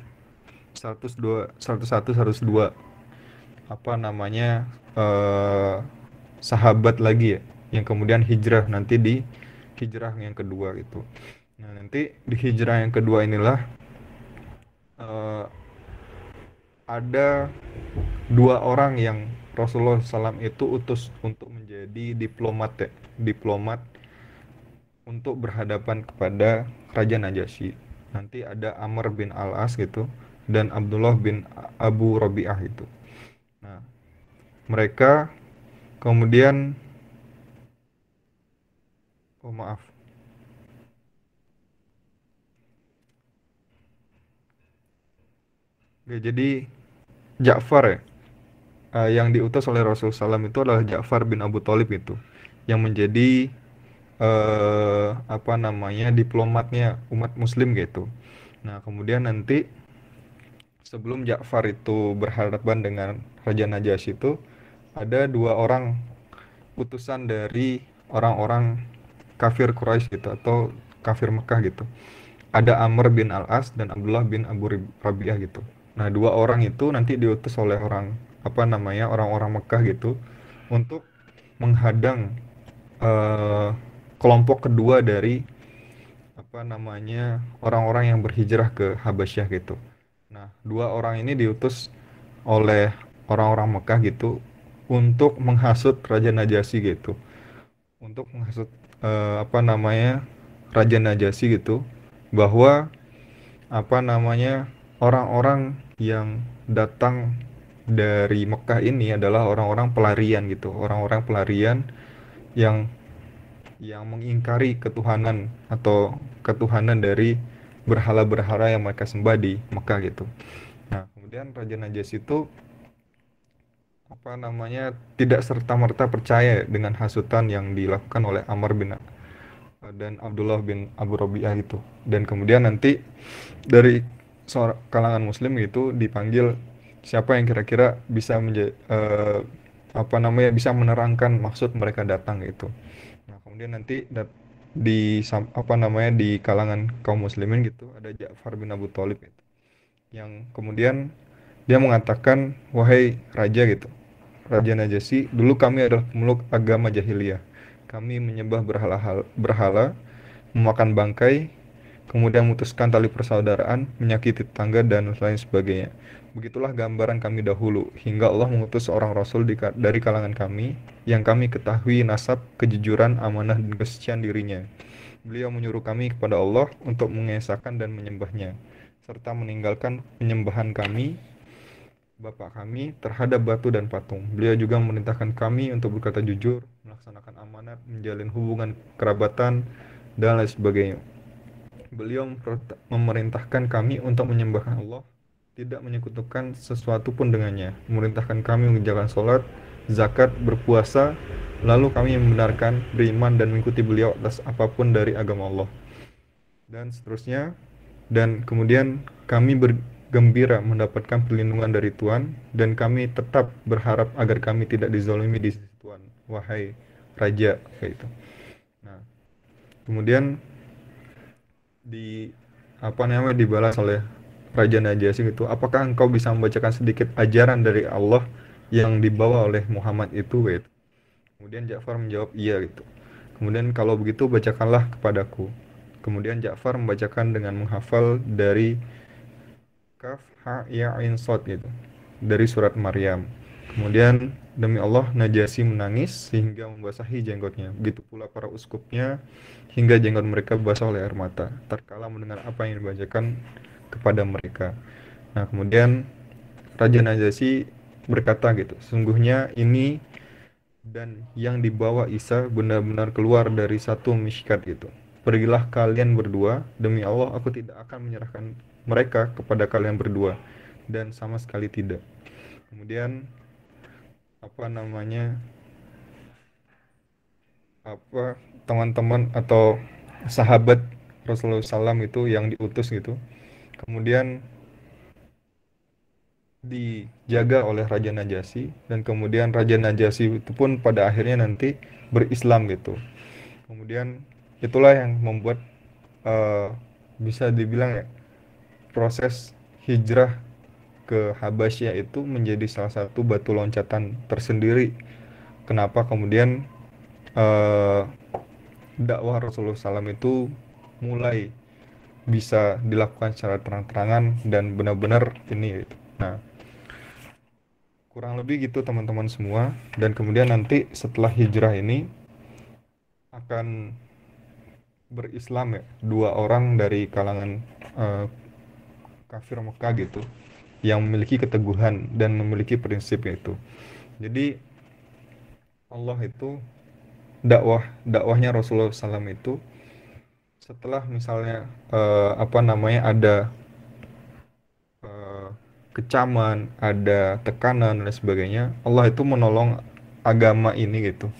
sahabat lagi ya yang kemudian hijrah nanti di hijrah yang kedua gitu. Nah, nanti di hijrah yang kedua inilah ada 2 orang yang Rasulullah SAW itu utus untuk menjadi diplomat untuk berhadapan kepada Raja Najasyi. Nanti ada Amr bin Al-As gitu dan Abdullah bin Abu Rabi'ah itu. Nah, mereka kemudian Ya, jadi Ja'far ya, yang diutus oleh Rasulullah SAW itu adalah Ja'far bin Abu Thalib itu, yang menjadi diplomatnya umat muslim gitu. Nah, kemudian nanti sebelum Ja'far itu berhadapan dengan Raja Najasyi itu ada 2 orang utusan dari orang-orang kafir Quraisy gitu atau kafir Mekah gitu. Ada Amr bin Al-As dan Abdullah bin Abu Rabi'ah gitu. Nah, 2 orang itu nanti diutus oleh orang-orang Mekah gitu untuk menghadang kelompok kedua dari orang-orang yang berhijrah ke Habasyah gitu. Nah, 2 orang ini diutus oleh orang-orang Mekah gitu untuk menghasut Raja Najasyi gitu. Untuk menghasut Raja Najasyi gitu, bahwa orang-orang yang datang dari Mekah ini adalah orang-orang pelarian gitu, orang-orang pelarian yang mengingkari ketuhanan atau ketuhanan dari berhala-berhala yang mereka sembah di Mekah gitu. Nah, kemudian Raja Najasyi itu tidak serta-merta percaya dengan hasutan yang dilakukan oleh Amr bin dan Abdullah bin Abu Rabi'ah itu. Dan kemudian nanti dari kalangan muslim itu dipanggil siapa yang kira-kira bisa bisa menerangkan maksud mereka datang gitu. Nah, kemudian nanti di kalangan kaum muslimin gitu ada Ja'far bin Abu Thalib gitu, yang kemudian dia mengatakan, wahai raja gitu, Raja Najasyi, dulu kami adalah pemeluk agama jahiliyah. Kami menyembah berhala, memakan bangkai, kemudian memutuskan tali persaudaraan, menyakiti tetangga, dan lain sebagainya. Begitulah gambaran kami dahulu, hingga Allah mengutus seorang Rasul dari kalangan kami, yang kami ketahui nasab, kejujuran, amanah, dan kesucian dirinya. Beliau menyuruh kami kepada Allah untuk mengesahkan dan menyembahnya, serta meninggalkan penyembahan kami, bapak kami, terhadap batu dan patung. Beliau juga memerintahkan kami untuk berkata jujur, melaksanakan amanat, menjalin hubungan kerabatan, dan lain sebagainya. Beliau memerintahkan kami untuk menyembah Allah, tidak menyekutukan sesuatu pun dengannya, memerintahkan kami mengerjakan sholat, zakat, berpuasa, lalu kami membenarkan, beriman, dan mengikuti beliau atas apapun dari agama Allah, dan seterusnya. Dan kemudian kami gembira mendapatkan perlindungan dari Tuhan, dan kami tetap berharap agar kami tidak dizalimi di sisi Tuhan, wahai raja, kayak itu. Nah, kemudian dibalas oleh Raja Najasyi gitu, apakah engkau bisa membacakan sedikit ajaran dari Allah yang dibawa oleh Muhammad itu, gitu. Kemudian Ja'far menjawab iya gitu. Kemudian kalau begitu bacakanlah kepadaku. Kemudian Ja'far membacakan dengan menghafal dari Kaf Ha Ya Ain Shad gitu, dari surat Maryam. Kemudian demi Allah Najasyi menangis sehingga membasahi jenggotnya. Begitu pula para uskupnya hingga jenggot mereka basah oleh air mata tatkala mendengar apa yang dibacakan kepada mereka. Nah, kemudian Raja Najasyi berkata gitu, sungguhnya ini dan yang dibawa Isa benar-benar keluar dari satu miskat gitu. Pergilah kalian berdua, demi Allah aku tidak akan menyerahkan mereka kepada kalian berdua, dan sama sekali tidak. Kemudian teman-teman atau sahabat Rasulullah SAW itu yang diutus gitu, kemudian dijaga oleh Raja Najasyi, dan kemudian Raja Najasyi itu pun pada akhirnya nanti berislam gitu. Kemudian itulah yang membuat bisa dibilang ya, proses hijrah ke Habasyah itu menjadi salah satu batu loncatan tersendiri. Kenapa kemudian dakwah Rasulullah SAW itu mulai bisa dilakukan secara terang-terangan dan benar-benar ini gitu. Nah, kurang lebih gitu teman-teman semua. Dan kemudian nanti setelah hijrah ini akan berislam ya dua orang dari kalangan kafir Mekah gitu, yang memiliki keteguhan dan memiliki prinsip itu. Jadi Allah itu dakwahnya Rasulullah SAW itu setelah misalnya ada kecaman, ada tekanan dan sebagainya, Allah itu menolong agama ini gitu,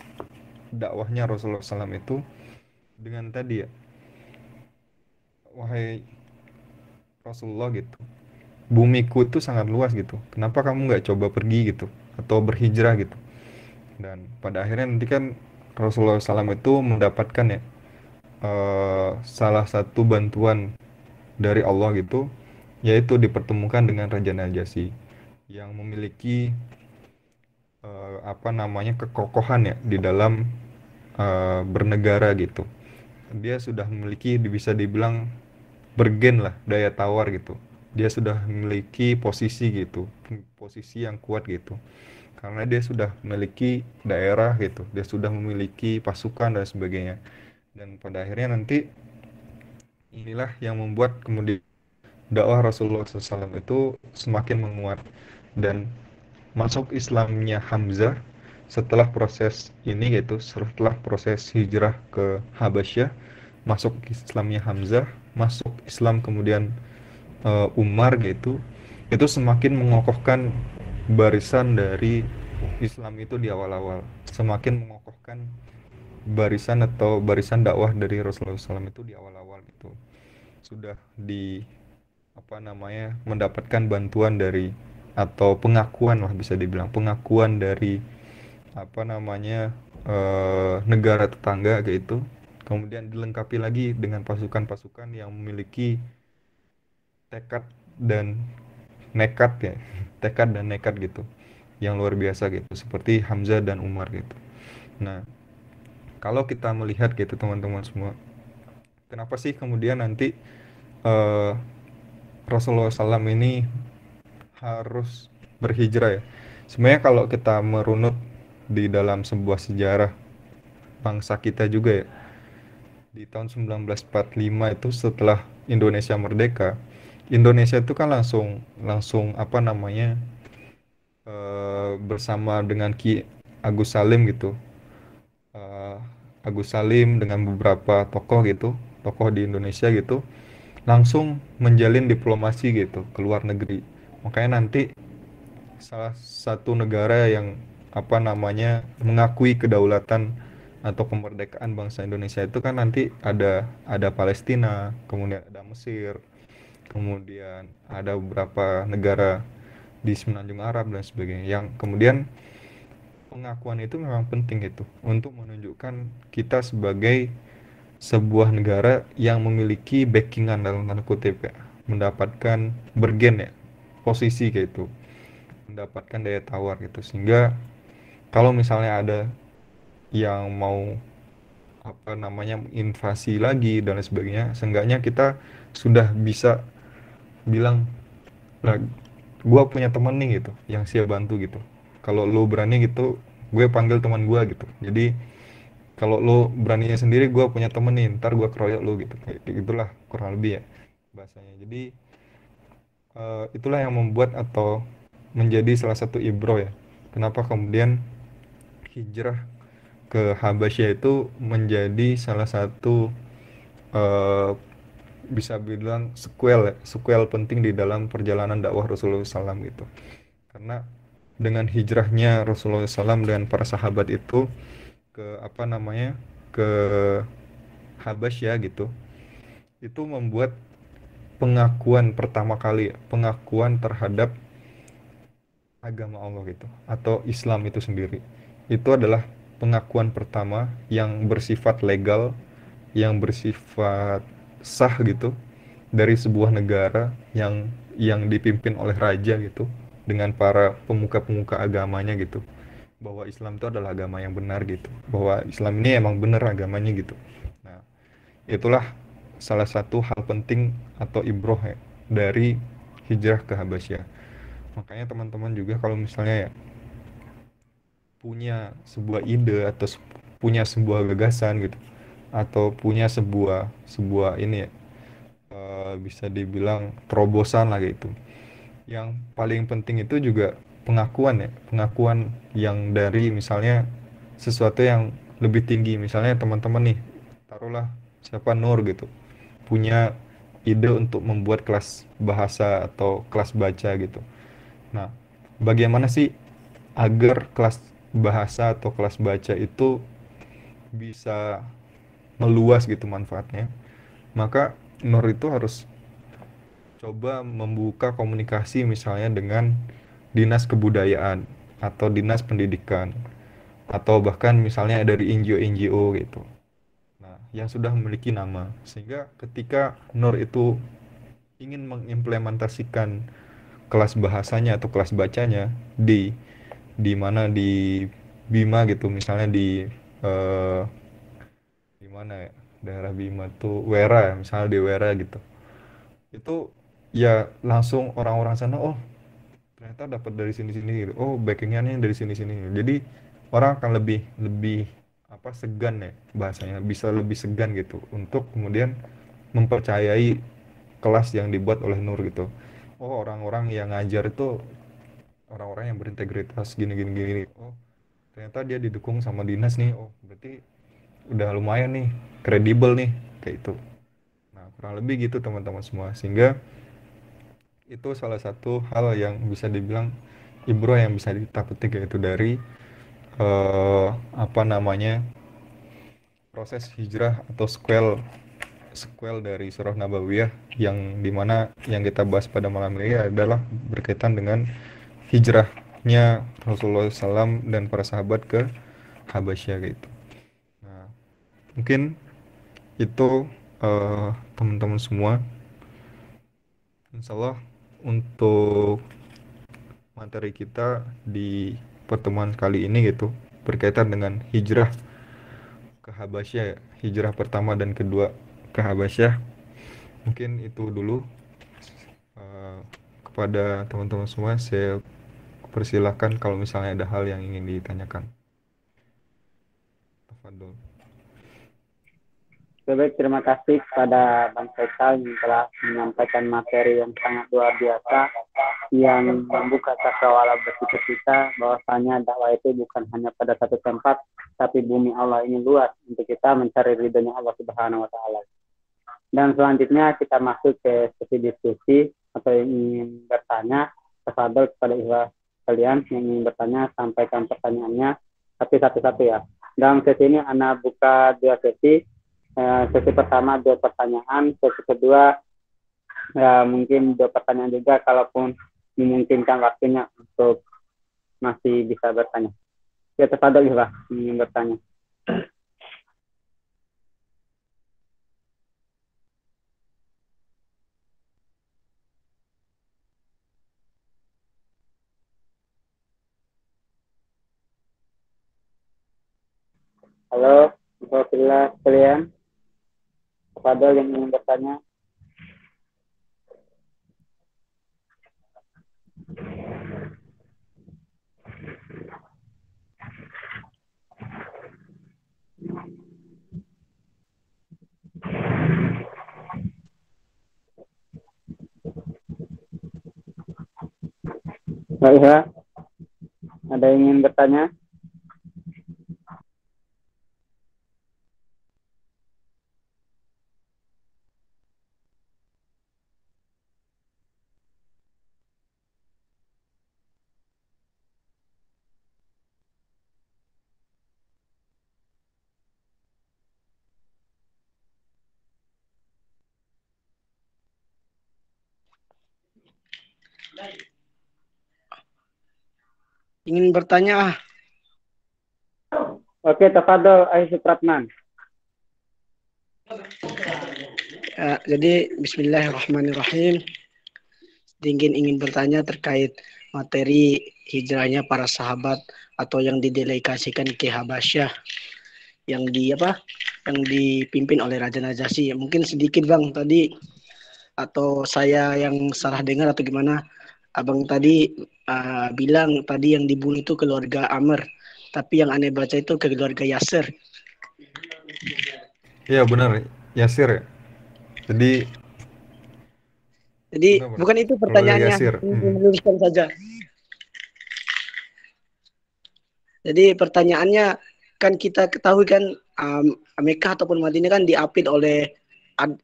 dakwahnya Rasulullah SAW itu dengan tadi ya, wahai Rasulullah gitu, bumiku itu sangat luas gitu, kenapa kamu nggak coba pergi gitu atau berhijrah gitu. Dan pada akhirnya nanti kan Rasulullah SAW itu mendapatkan ya salah satu bantuan dari Allah gitu, yaitu dipertemukan dengan Raja Najasyi yang memiliki kekokohan ya di dalam bernegara gitu. Dia sudah memiliki, bisa dibilang bergen lah, daya tawar gitu. Dia sudah memiliki posisi gitu, posisi yang kuat gitu, karena dia sudah memiliki daerah gitu, dia sudah memiliki pasukan dan sebagainya. Dan pada akhirnya nanti inilah yang membuat kemudian dakwah Rasulullah SAW itu semakin menguat, dan masuk Islamnya Hamzah setelah proses ini gitu, setelah proses hijrah ke Habasyah, masuk Islamnya Hamzah, masuk Islam kemudian Umar gitu, itu semakin mengokohkan barisan dari Islam itu di awal-awal, semakin mengokohkan barisan atau barisan dakwah dari Rasulullah SAW itu di awal-awal gitu, sudah mendapatkan bantuan dari, atau pengakuan lah bisa dibilang, pengakuan dari negara tetangga gitu. Kemudian dilengkapi lagi dengan pasukan-pasukan yang memiliki tekad dan nekat gitu, yang luar biasa gitu, seperti Hamzah dan Umar gitu. Nah, kalau kita melihat gitu teman-teman semua, kenapa sih kemudian nanti Rasulullah SAW ini harus berhijrah ya? Sebenarnya kalau kita merunut di dalam sebuah sejarah bangsa kita juga ya, di tahun 1945 itu setelah Indonesia merdeka, Indonesia itu kan langsung bersama dengan Ki Agus Salim gitu, Agus Salim dengan beberapa tokoh di Indonesia gitu, langsung menjalin diplomasi gitu ke luar negeri. Makanya nanti salah satu negara yang mengakui kedaulatan atau kemerdekaan bangsa Indonesia itu kan nanti ada Palestina, kemudian ada Mesir, kemudian ada beberapa negara di Semenanjung Arab dan sebagainya, yang kemudian pengakuan itu memang penting gitu untuk menunjukkan kita sebagai sebuah negara yang memiliki backingan dalam tanda kutip ya, mendapatkan bergen ya, posisi kayak itu, mendapatkan daya tawar gitu, sehingga kalau misalnya ada yang mau apa namanya invasi lagi dan lain sebagainya, seenggaknya kita sudah bisa bilang lah, gue punya temen nih gitu yang siap bantu gitu. Kalau lo berani gitu, gue panggil teman gue gitu. Jadi kalau lo beraninya sendiri, gue punya temen nih, ntar gue keroyok lo gitu. Kayak gitulah kurang lebih ya bahasanya. Jadi itulah yang membuat atau menjadi salah satu ibro ya, kenapa kemudian hijrah ke Habasyah itu menjadi salah satu eh, bisa bilang sequel ya, sequel penting di dalam perjalanan dakwah Rasulullah SAW gitu. Karena dengan hijrahnya Rasulullah SAW dan para sahabat itu ke apa namanya, ke Habasyah gitu, itu membuat pengakuan pertama kali, pengakuan terhadap agama Allah gitu, atau Islam itu sendiri. Itu adalah pengakuan pertama yang bersifat legal, yang bersifat sah gitu, dari sebuah negara yang dipimpin oleh raja gitu, dengan para pemuka-pemuka agamanya gitu, bahwa Islam itu adalah agama yang benar gitu, bahwa Islam ini emang benar agamanya gitu. Nah, itulah salah satu hal penting atau ibroh ya, dari hijrah ke Habasyah. Makanya teman-teman juga kalau misalnya ya punya sebuah ide atau punya sebuah gagasan gitu, atau punya sebuah sebuah ini ya, bisa dibilang terobosan lah gitu. Yang paling penting itu juga pengakuan ya, pengakuan yang dari misalnya sesuatu yang lebih tinggi. Misalnya teman-teman nih, taruhlah siapa Nur gitu, punya ide untuk membuat kelas bahasa atau kelas baca gitu. Nah, bagaimana sih agar kelas bahasa atau kelas baca itu bisa meluas gitu manfaatnya? Maka Nur itu harus coba membuka komunikasi misalnya dengan dinas kebudayaan atau dinas pendidikan, atau bahkan misalnya dari NGO-NGO gitu. Nah, yang sudah memiliki nama, sehingga ketika Nur itu ingin mengimplementasikan kelas bahasanya atau kelas bacanya di mana, di Bima gitu, misalnya eh, di mana ya, daerah Bima tuh Wera ya, misalnya di Wera gitu, itu ya langsung orang-orang sana, oh ternyata dapat dari sini-sini gitu, oh backingannya dari sini-sini, jadi orang akan lebih lebih apa, segan ya bahasanya, bisa lebih segan gitu untuk kemudian mempercayai kelas yang dibuat oleh Nur gitu. Oh, orang-orang yang ngajar itu orang-orang yang berintegritas gini gini gini. Oh, ternyata dia didukung sama dinas nih. Oh, berarti udah lumayan nih, kredibel nih, kayak itu. Nah, kurang lebih gitu teman-teman semua. Sehingga itu salah satu hal yang bisa dibilang ibroh yang bisa kita petik, yaitu dari apa namanya, proses hijrah atau sequel dari surah Nabawiyah, yang dimana yang kita bahas pada malam ini adalah berkaitan dengan hijrahnya Rasulullah SAW dan para sahabat ke Habasyah gitu. Nah, mungkin itu teman-teman semua. Insya Allah untuk materi kita di pertemuan kali ini gitu, berkaitan dengan hijrah ke Habasyah ya, hijrah pertama dan kedua ke Habasyah. Mungkin itu dulu. Kepada teman-teman semua saya persilahkan kalau misalnya ada hal yang ingin ditanyakan. Tafadhol. Baik, terima kasih kepada Bang Faisal yang telah menyampaikan materi yang sangat luar biasa, yang membuka cakrawala berpikir kita bahwasanya dakwah itu bukan hanya pada satu tempat, tapi bumi Allah ini luas untuk kita mencari ridhonya Allah Subhanahu wa Ta'ala. Dan selanjutnya kita masuk ke sesi diskusi atau yang ingin bertanya. Tafadhol kepada ikhwah kalian yang ingin bertanya, sampaikan pertanyaannya, tapi satu-satu ya. Dalam sesi ini Ana buka dua sesi. Sesi pertama 2 pertanyaan, sesi kedua Ya, mungkin 2 pertanyaan juga, kalaupun memungkinkan waktunya untuk masih bisa bertanya. Ya, tafadhol lah ingin bertanya. Halo, Alhamdulillah sekalian. Tafadhol yang ingin bertanya. Baik, ya. Ada yang ingin bertanya? Ingin bertanya. Oke, tafadhol Ayy Supratman. Jadi Bismillahirrahmanirrahim. Ingin bertanya terkait materi hijrahnya para sahabat atau yang didelegasikan ke Habasyah yang dipimpin oleh Raja Najasyi. Mungkin sedikit Bang tadi, atau saya yang salah dengar atau gimana. Abang tadi bilang tadi yang dibunuh itu keluarga Amr, tapi yang aneh baca itu keluarga Yasir. Iya benar, Yasir ya. Jadi benar, bukan itu keluarga pertanyaannya, Yasir. meluruskan saja. Jadi pertanyaannya, kan kita ketahui kan Mekah ataupun Madinah kan diapit oleh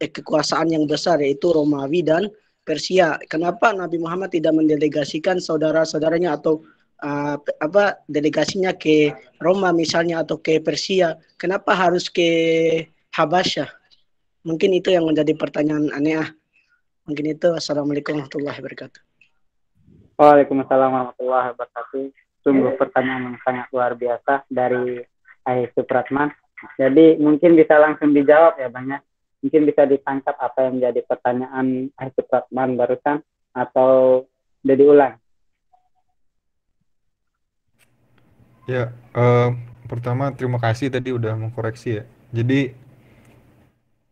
kekuasaan yang besar, yaitu Romawi dan Persia. Kenapa Nabi Muhammad tidak mendelegasikan saudara-saudaranya atau delegasinya ke Roma misalnya atau ke Persia? Kenapa harus ke Habasyah? Mungkin itu yang menjadi pertanyaan aneh. Mungkin itu. Assalamualaikum warahmatullahi wabarakatuh. Waalaikumsalam warahmatullahi wabarakatuh. Sungguh pertanyaan yang sangat luar biasa dari Ayy Supratman. Jadi mungkin bisa langsung dijawab ya Bang ya. Mungkin bisa ditangkap apa yang menjadi pertanyaan Ayy Supratman barusan, atau udah diulang? Ya, pertama terima kasih tadi udah mengkoreksi ya. Jadi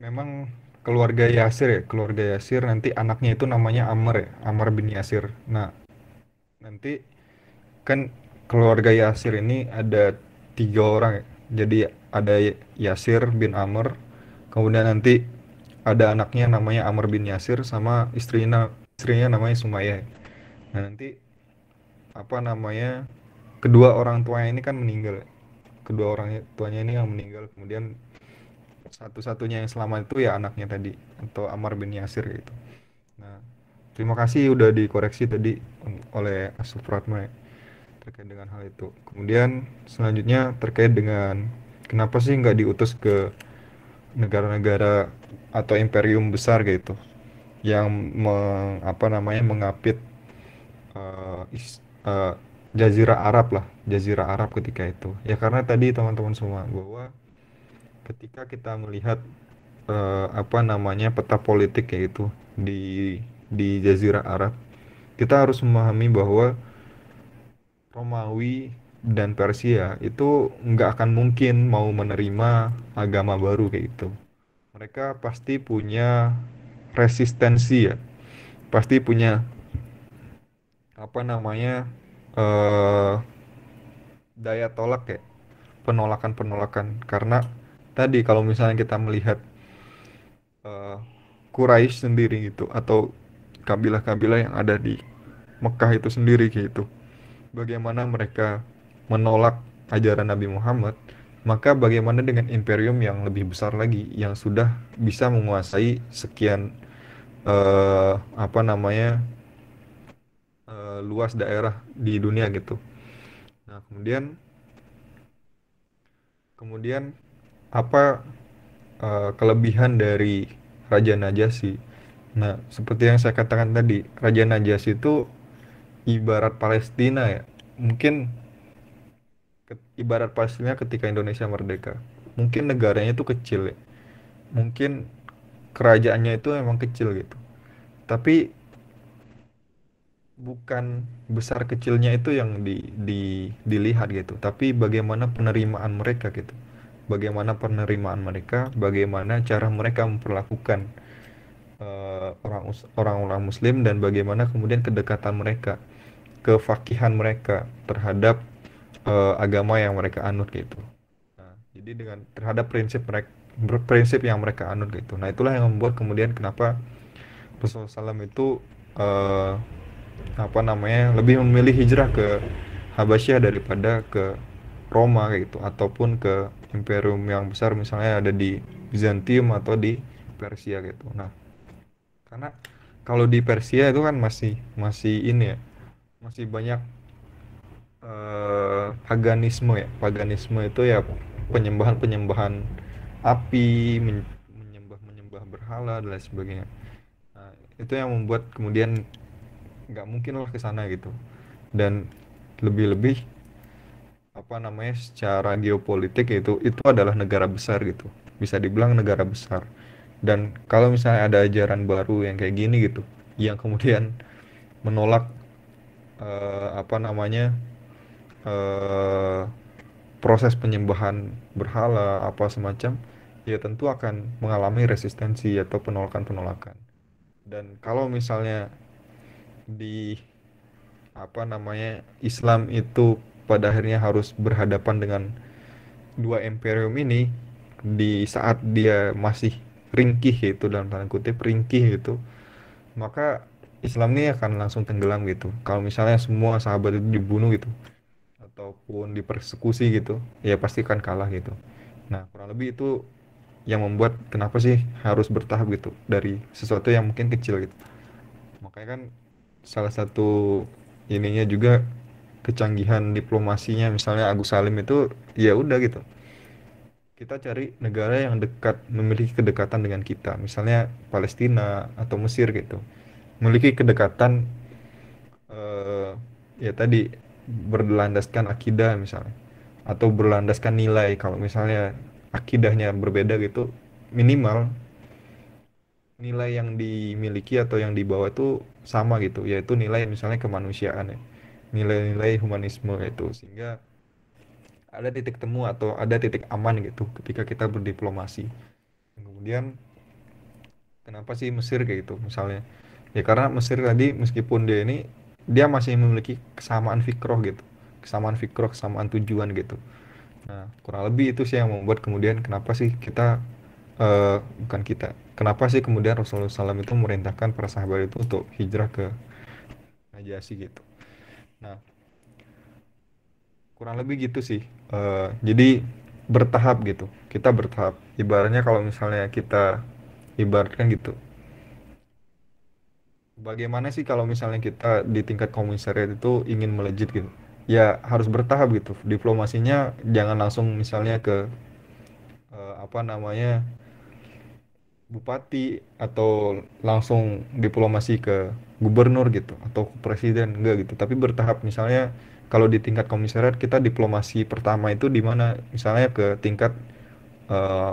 memang keluarga Yasir nanti anaknya itu namanya Amr ya, Amr bin Yasir. Nah, nanti kan keluarga Yasir ini ada 3 orang ya. Jadi ada Yasir bin Amr, kemudian nanti ada anaknya namanya Amr bin Yasir, sama istrinya namanya Sumayyah. Nah, nanti kedua orang tuanya ini kan meninggal. Kedua orang tuanya ini yang meninggal, kemudian satu-satunya yang selamat itu ya anaknya tadi, atau Ammar bin Yasir gitu. Nah, terima kasih udah dikoreksi tadi oleh Supratman terkait dengan hal itu. Kemudian selanjutnya terkait dengan kenapa sih nggak diutus ke negara-negara atau imperium besar gitu yang mengapit Jazirah Arab ketika itu. Ya karena tadi teman-teman semua bahwa ketika kita melihat peta politik yaitu di Jazirah Arab, kita harus memahami bahwa Romawi dan Persia itu nggak akan mungkin mau menerima agama baru kayak gitu. Mereka pasti punya resistensi ya, pasti punya eh, daya tolak ya, penolakan karena tadi kalau misalnya kita melihat Quraisy sendiri gitu, atau kabilah-kabilah yang ada di Mekah itu sendiri gitu, bagaimana mereka menolak ajaran Nabi Muhammad, maka bagaimana dengan imperium yang lebih besar lagi yang sudah bisa menguasai sekian eh, apa namanya luas daerah di dunia gitu. Nah, kemudian apa kelebihan dari Raja Najasyi? Nah, seperti yang saya katakan tadi, Raja Najasyi itu ibarat Palestina ya. Mungkin ibarat Palestina ketika Indonesia merdeka. Mungkin negaranya itu kecil ya. Mungkin kerajaannya itu memang kecil gitu. Tapi bukan besar kecilnya itu yang dilihat gitu, tapi bagaimana penerimaan mereka gitu. Bagaimana penerimaan mereka, bagaimana cara mereka memperlakukan orang-orang Muslim, dan bagaimana kemudian kedekatan mereka, kefakihan mereka terhadap agama yang mereka anut gitu. Nah, jadi dengan terhadap prinsip yang mereka anut gitu. Nah, itulah yang membuat kemudian kenapa Rasulullah SAW itu lebih memilih hijrah ke Habasyah daripada ke Roma kayak gitu, ataupun ke imperium yang besar misalnya ada di Bizantium atau di Persia gitu. Nah, karena kalau di Persia itu kan masih masih ini ya, masih banyak paganisme ya. Paganisme itu ya penyembahan api, menyembah berhala dan lain sebagainya. Nah, itu yang membuat kemudian nggak mungkin lah ke sana gitu. Dan lebih-lebih secara geopolitik itu adalah negara besar gitu, bisa dibilang negara besar. Dan kalau misalnya ada ajaran baru yang kayak gini gitu, yang kemudian menolak eh, proses penyembahan berhala apa semacam, ya tentu akan mengalami resistensi atau penolakan-penolakan. Dan kalau misalnya di Islam itu pada akhirnya harus berhadapan dengan dua imperium ini di saat dia masih ringkih, itu dalam tanda kutip ringkih gitu, maka Islam ini akan langsung tenggelam gitu. Kalau misalnya semua sahabat itu dibunuh gitu ataupun dipersekusi gitu, ya pasti akan kalah gitu. Nah, kurang lebih itu yang membuat kenapa sih harus bertahap gitu dari sesuatu yang mungkin kecil gitu. Makanya kan salah satu ininya juga kecanggihan diplomasinya, misalnya Agus Salim itu ya udah gitu, kita cari negara yang dekat, memiliki kedekatan dengan kita, misalnya Palestina atau Mesir gitu, memiliki kedekatan ya tadi berlandaskan akidah misalnya, atau berlandaskan nilai. Kalau misalnya akidahnya berbeda gitu, minimal nilai yang dimiliki atau yang dibawa itu sama gitu, yaitu nilai misalnya kemanusiaan ya, nilai-nilai humanisme itu, sehingga ada titik temu atau ada titik aman gitu ketika kita berdiplomasi. Kemudian kenapa sih Mesir kayak gitu misalnya, ya karena Mesir tadi meskipun dia masih memiliki kesamaan fikroh gitu, kesamaan tujuan gitu. Nah, kurang lebih itu sih yang membuat kemudian kenapa sih kita bukan kita, kenapa sih kemudian Rasulullah SAW itu memerintahkan para sahabat itu untuk hijrah ke Najasyi gitu. Nah, kurang lebih gitu sih. Jadi bertahap gitu, kita bertahap. Ibaratnya kalau misalnya kita ibaratkan gitu, bagaimana sih kalau misalnya kita di tingkat komisariat itu ingin melejit gitu, ya harus bertahap gitu. Diplomasinya jangan langsung misalnya ke bupati, atau langsung diplomasi ke gubernur gitu atau ke presiden, enggak gitu, tapi bertahap. Misalnya kalau di tingkat komisariat kita diplomasi pertama itu di mana, misalnya ke tingkat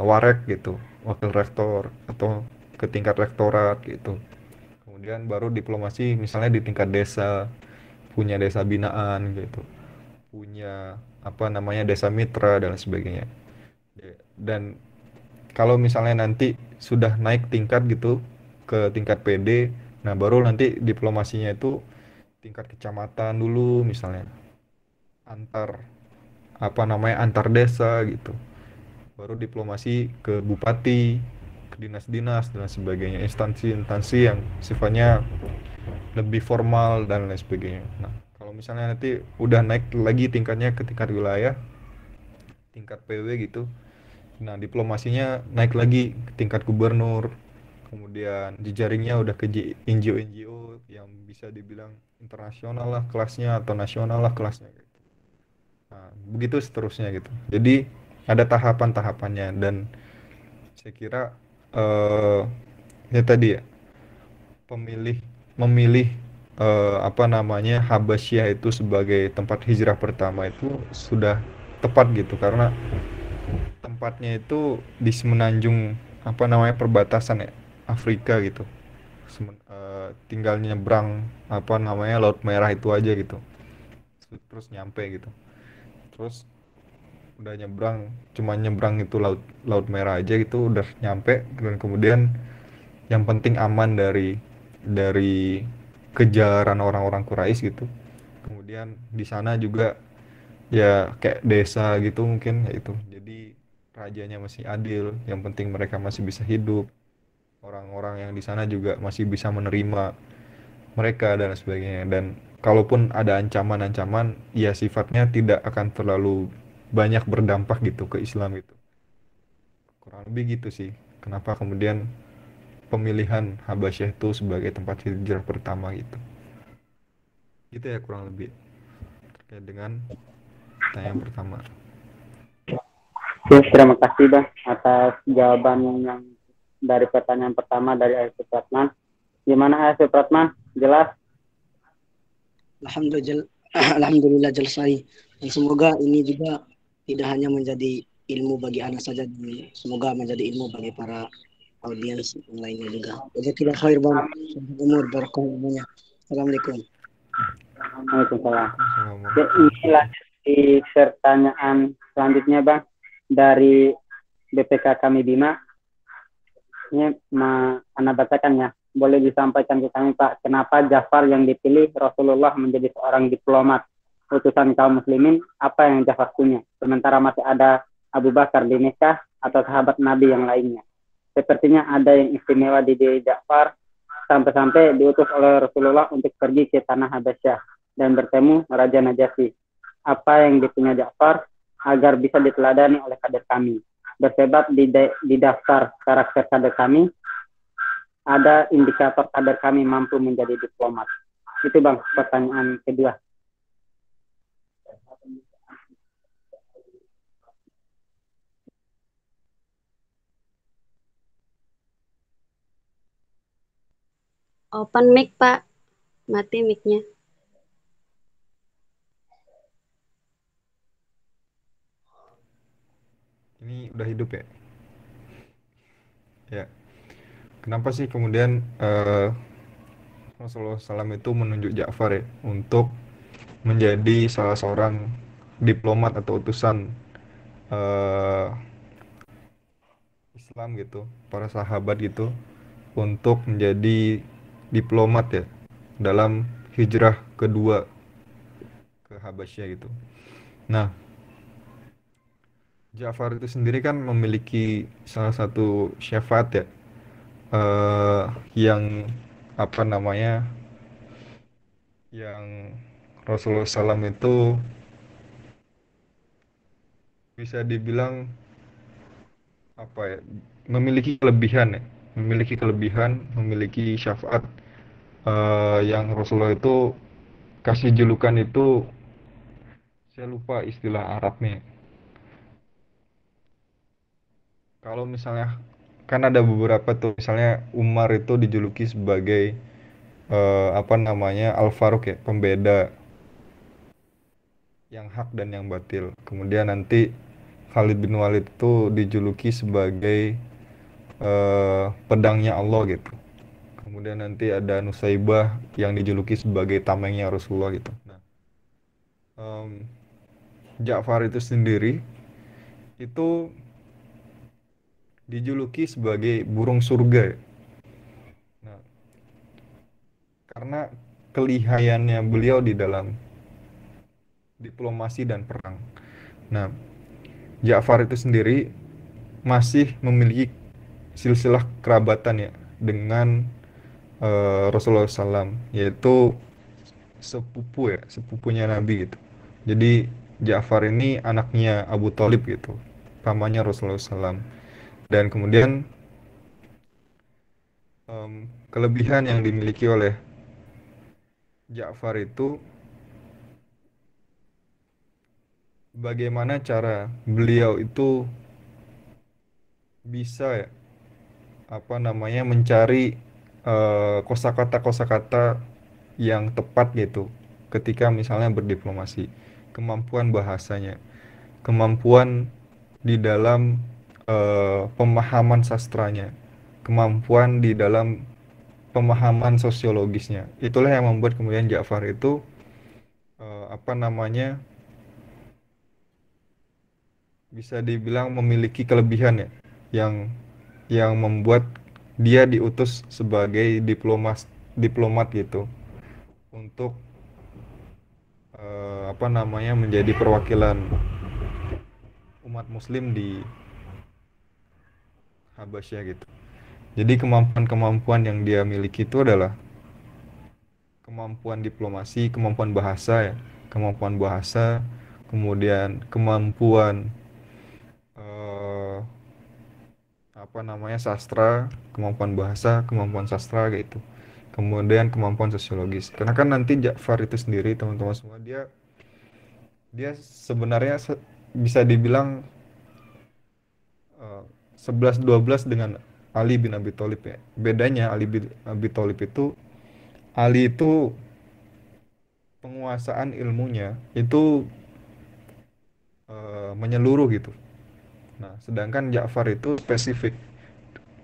warek gitu, wakil rektor, atau ke tingkat rektorat gitu. Kemudian baru diplomasi misalnya di tingkat desa, punya desa binaan gitu, punya desa mitra dan sebagainya. Dan kalau misalnya nanti sudah naik tingkat gitu ke tingkat PD, nah baru nanti diplomasinya itu tingkat kecamatan dulu misalnya, antar antar desa gitu, baru diplomasi ke bupati, ke dinas-dinas dan sebagainya, instansi-instansi yang sifatnya lebih formal dan lain sebagainya. Nah, kalau misalnya nanti udah naik lagi tingkatnya ke tingkat wilayah, tingkat PW gitu, nah diplomasinya naik lagi ke tingkat gubernur, kemudian jejaringnya udah ke NGO-NGO yang bisa dibilang internasional lah kelasnya, atau nasional lah kelasnya gitu. Nah, begitu seterusnya gitu. Jadi ada tahapan-tahapannya, dan saya kira ya tadi ya, pemilih memilih apa namanya Habasyah itu sebagai tempat hijrah pertama itu sudah tepat gitu, karena tempatnya itu di semenanjung apa namanya perbatasan ya Afrika gitu. Tinggal nyebrang apa namanya Laut Merah itu aja gitu, terus nyampe gitu. Terus udah nyebrang, cuma nyebrang itu Laut Merah aja gitu udah nyampe, dan kemudian yang penting aman dari kejaran orang-orang Quraisy gitu. Kemudian di sana juga ya kayak desa gitu mungkin ya itu. Jadi rajanya masih adil, yang penting mereka masih bisa hidup. Orang-orang yang di sana juga masih bisa menerima mereka dan sebagainya. Dan kalaupun ada ancaman-ancaman, ya sifatnya tidak akan terlalu banyak berdampak gitu ke Islam gitu. Kurang lebih gitu sih. Kenapa kemudian pemilihan Habasyah itu sebagai tempat hijrah pertama gitu. Gitu ya kurang lebih terkait dengan pertanyaan pertama. Oke, terima kasih Bang atas jawaban yang dari pertanyaan pertama dari Ayah Supratman. Gimana Ayah Supratman? Jelas? Alhamdulillah selesai. Dan semoga ini juga tidak hanya menjadi ilmu bagi anak saja, semoga menjadi ilmu bagi para audiens yang lainnya juga. Jazakallahu khair Bang. Umur barakatuh. Assalamualaikum. Waalaikumsalam. Oke, ini lanjut di pertanyaan selanjutnya Bang dari BPK kami Bima. Ini Anda bacakan ya. Boleh disampaikan ke kami Pak, kenapa Ja'far yang dipilih Rasulullah menjadi seorang diplomat utusan kaum muslimin? Apa yang Ja'far punya? Sementara masih ada Abu Bakar di Mekah atau sahabat Nabi yang lainnya. Sepertinya ada yang istimewa di diri Ja'far sampai-sampai diutus oleh Rasulullah untuk pergi ke tanah Habasyah dan bertemu Raja Najasyi. Apa yang dipunya Ja'far agar bisa diteladani oleh kader kami? Bersebab di daftar karakter kader kami ada indikator kader kami mampu menjadi diplomat. Itu Bang pertanyaan kedua. Open mic, Pak. Mati mic-nya. Ini udah hidup ya? Ya. Kenapa sih kemudian Rasulullah SAW itu menunjuk Ja'far ya untuk menjadi salah seorang diplomat atau utusan Islam gitu, para sahabat gitu, untuk menjadi diplomat ya dalam hijrah kedua ke Habasyah gitu. Nah, Ja'far itu sendiri kan memiliki salah satu syafaat ya, yang apa namanya, yang Rasulullah SAW itu bisa dibilang apa ya, memiliki kelebihan ya, memiliki syafaat yang Rasulullah itu kasih julukan itu, saya lupa istilah Arabnya. Kalau misalnya kan ada beberapa tuh, misalnya Umar itu dijuluki sebagai apa namanya Al-Faruq ya, pembeda yang hak dan yang batil. Kemudian nanti Khalid bin Walid itu dijuluki sebagai pedangnya Allah gitu. Kemudian nanti ada Nusaibah yang dijuluki sebagai tamengnya Rasulullah gitu. Nah, Ja'far itu sendiri itu dijuluki sebagai burung surga ya. Nah, karena kelihayannya beliau di dalam diplomasi dan perang. Nah, Ja'far itu sendiri masih memiliki silsilah kerabatan ya dengan Rasulullah SAW, yaitu sepupunya Nabi gitu. Jadi Ja'far ini anaknya Abu Thalib gitu, pamannya Rasulullah SAW. Dan kemudian kelebihan yang dimiliki oleh Ja'far itu, bagaimana cara beliau itu bisa ya, apa namanya, mencari kosakata-kosakata yang tepat gitu ketika misalnya berdiplomasi, kemampuan bahasanya, kemampuan di dalam pemahaman sastranya, kemampuan di dalam pemahaman sosiologisnya. Itulah yang membuat kemudian Ja'far itu apa namanya, bisa dibilang memiliki kelebihan ya, yang membuat dia diutus sebagai diplomat gitu untuk apa namanya, menjadi perwakilan umat muslim di Habasyah gitu. Jadi kemampuan-kemampuan yang dia miliki itu adalah kemampuan diplomasi, kemampuan bahasa ya, kemudian kemampuan eh, apa namanya, sastra, kemampuan bahasa, kemampuan sastra gitu. Kemudian kemampuan sosiologis. Karena kan nanti Ja'far itu sendiri, teman-teman semua, dia sebenarnya bisa dibilang 11-12 dengan Ali bin Abi Thalib ya. Bedanya Ali bin Abi Thalib itu, Ali itu penguasaan ilmunya itu menyeluruh gitu. Nah, sedangkan Ja'far itu spesifik.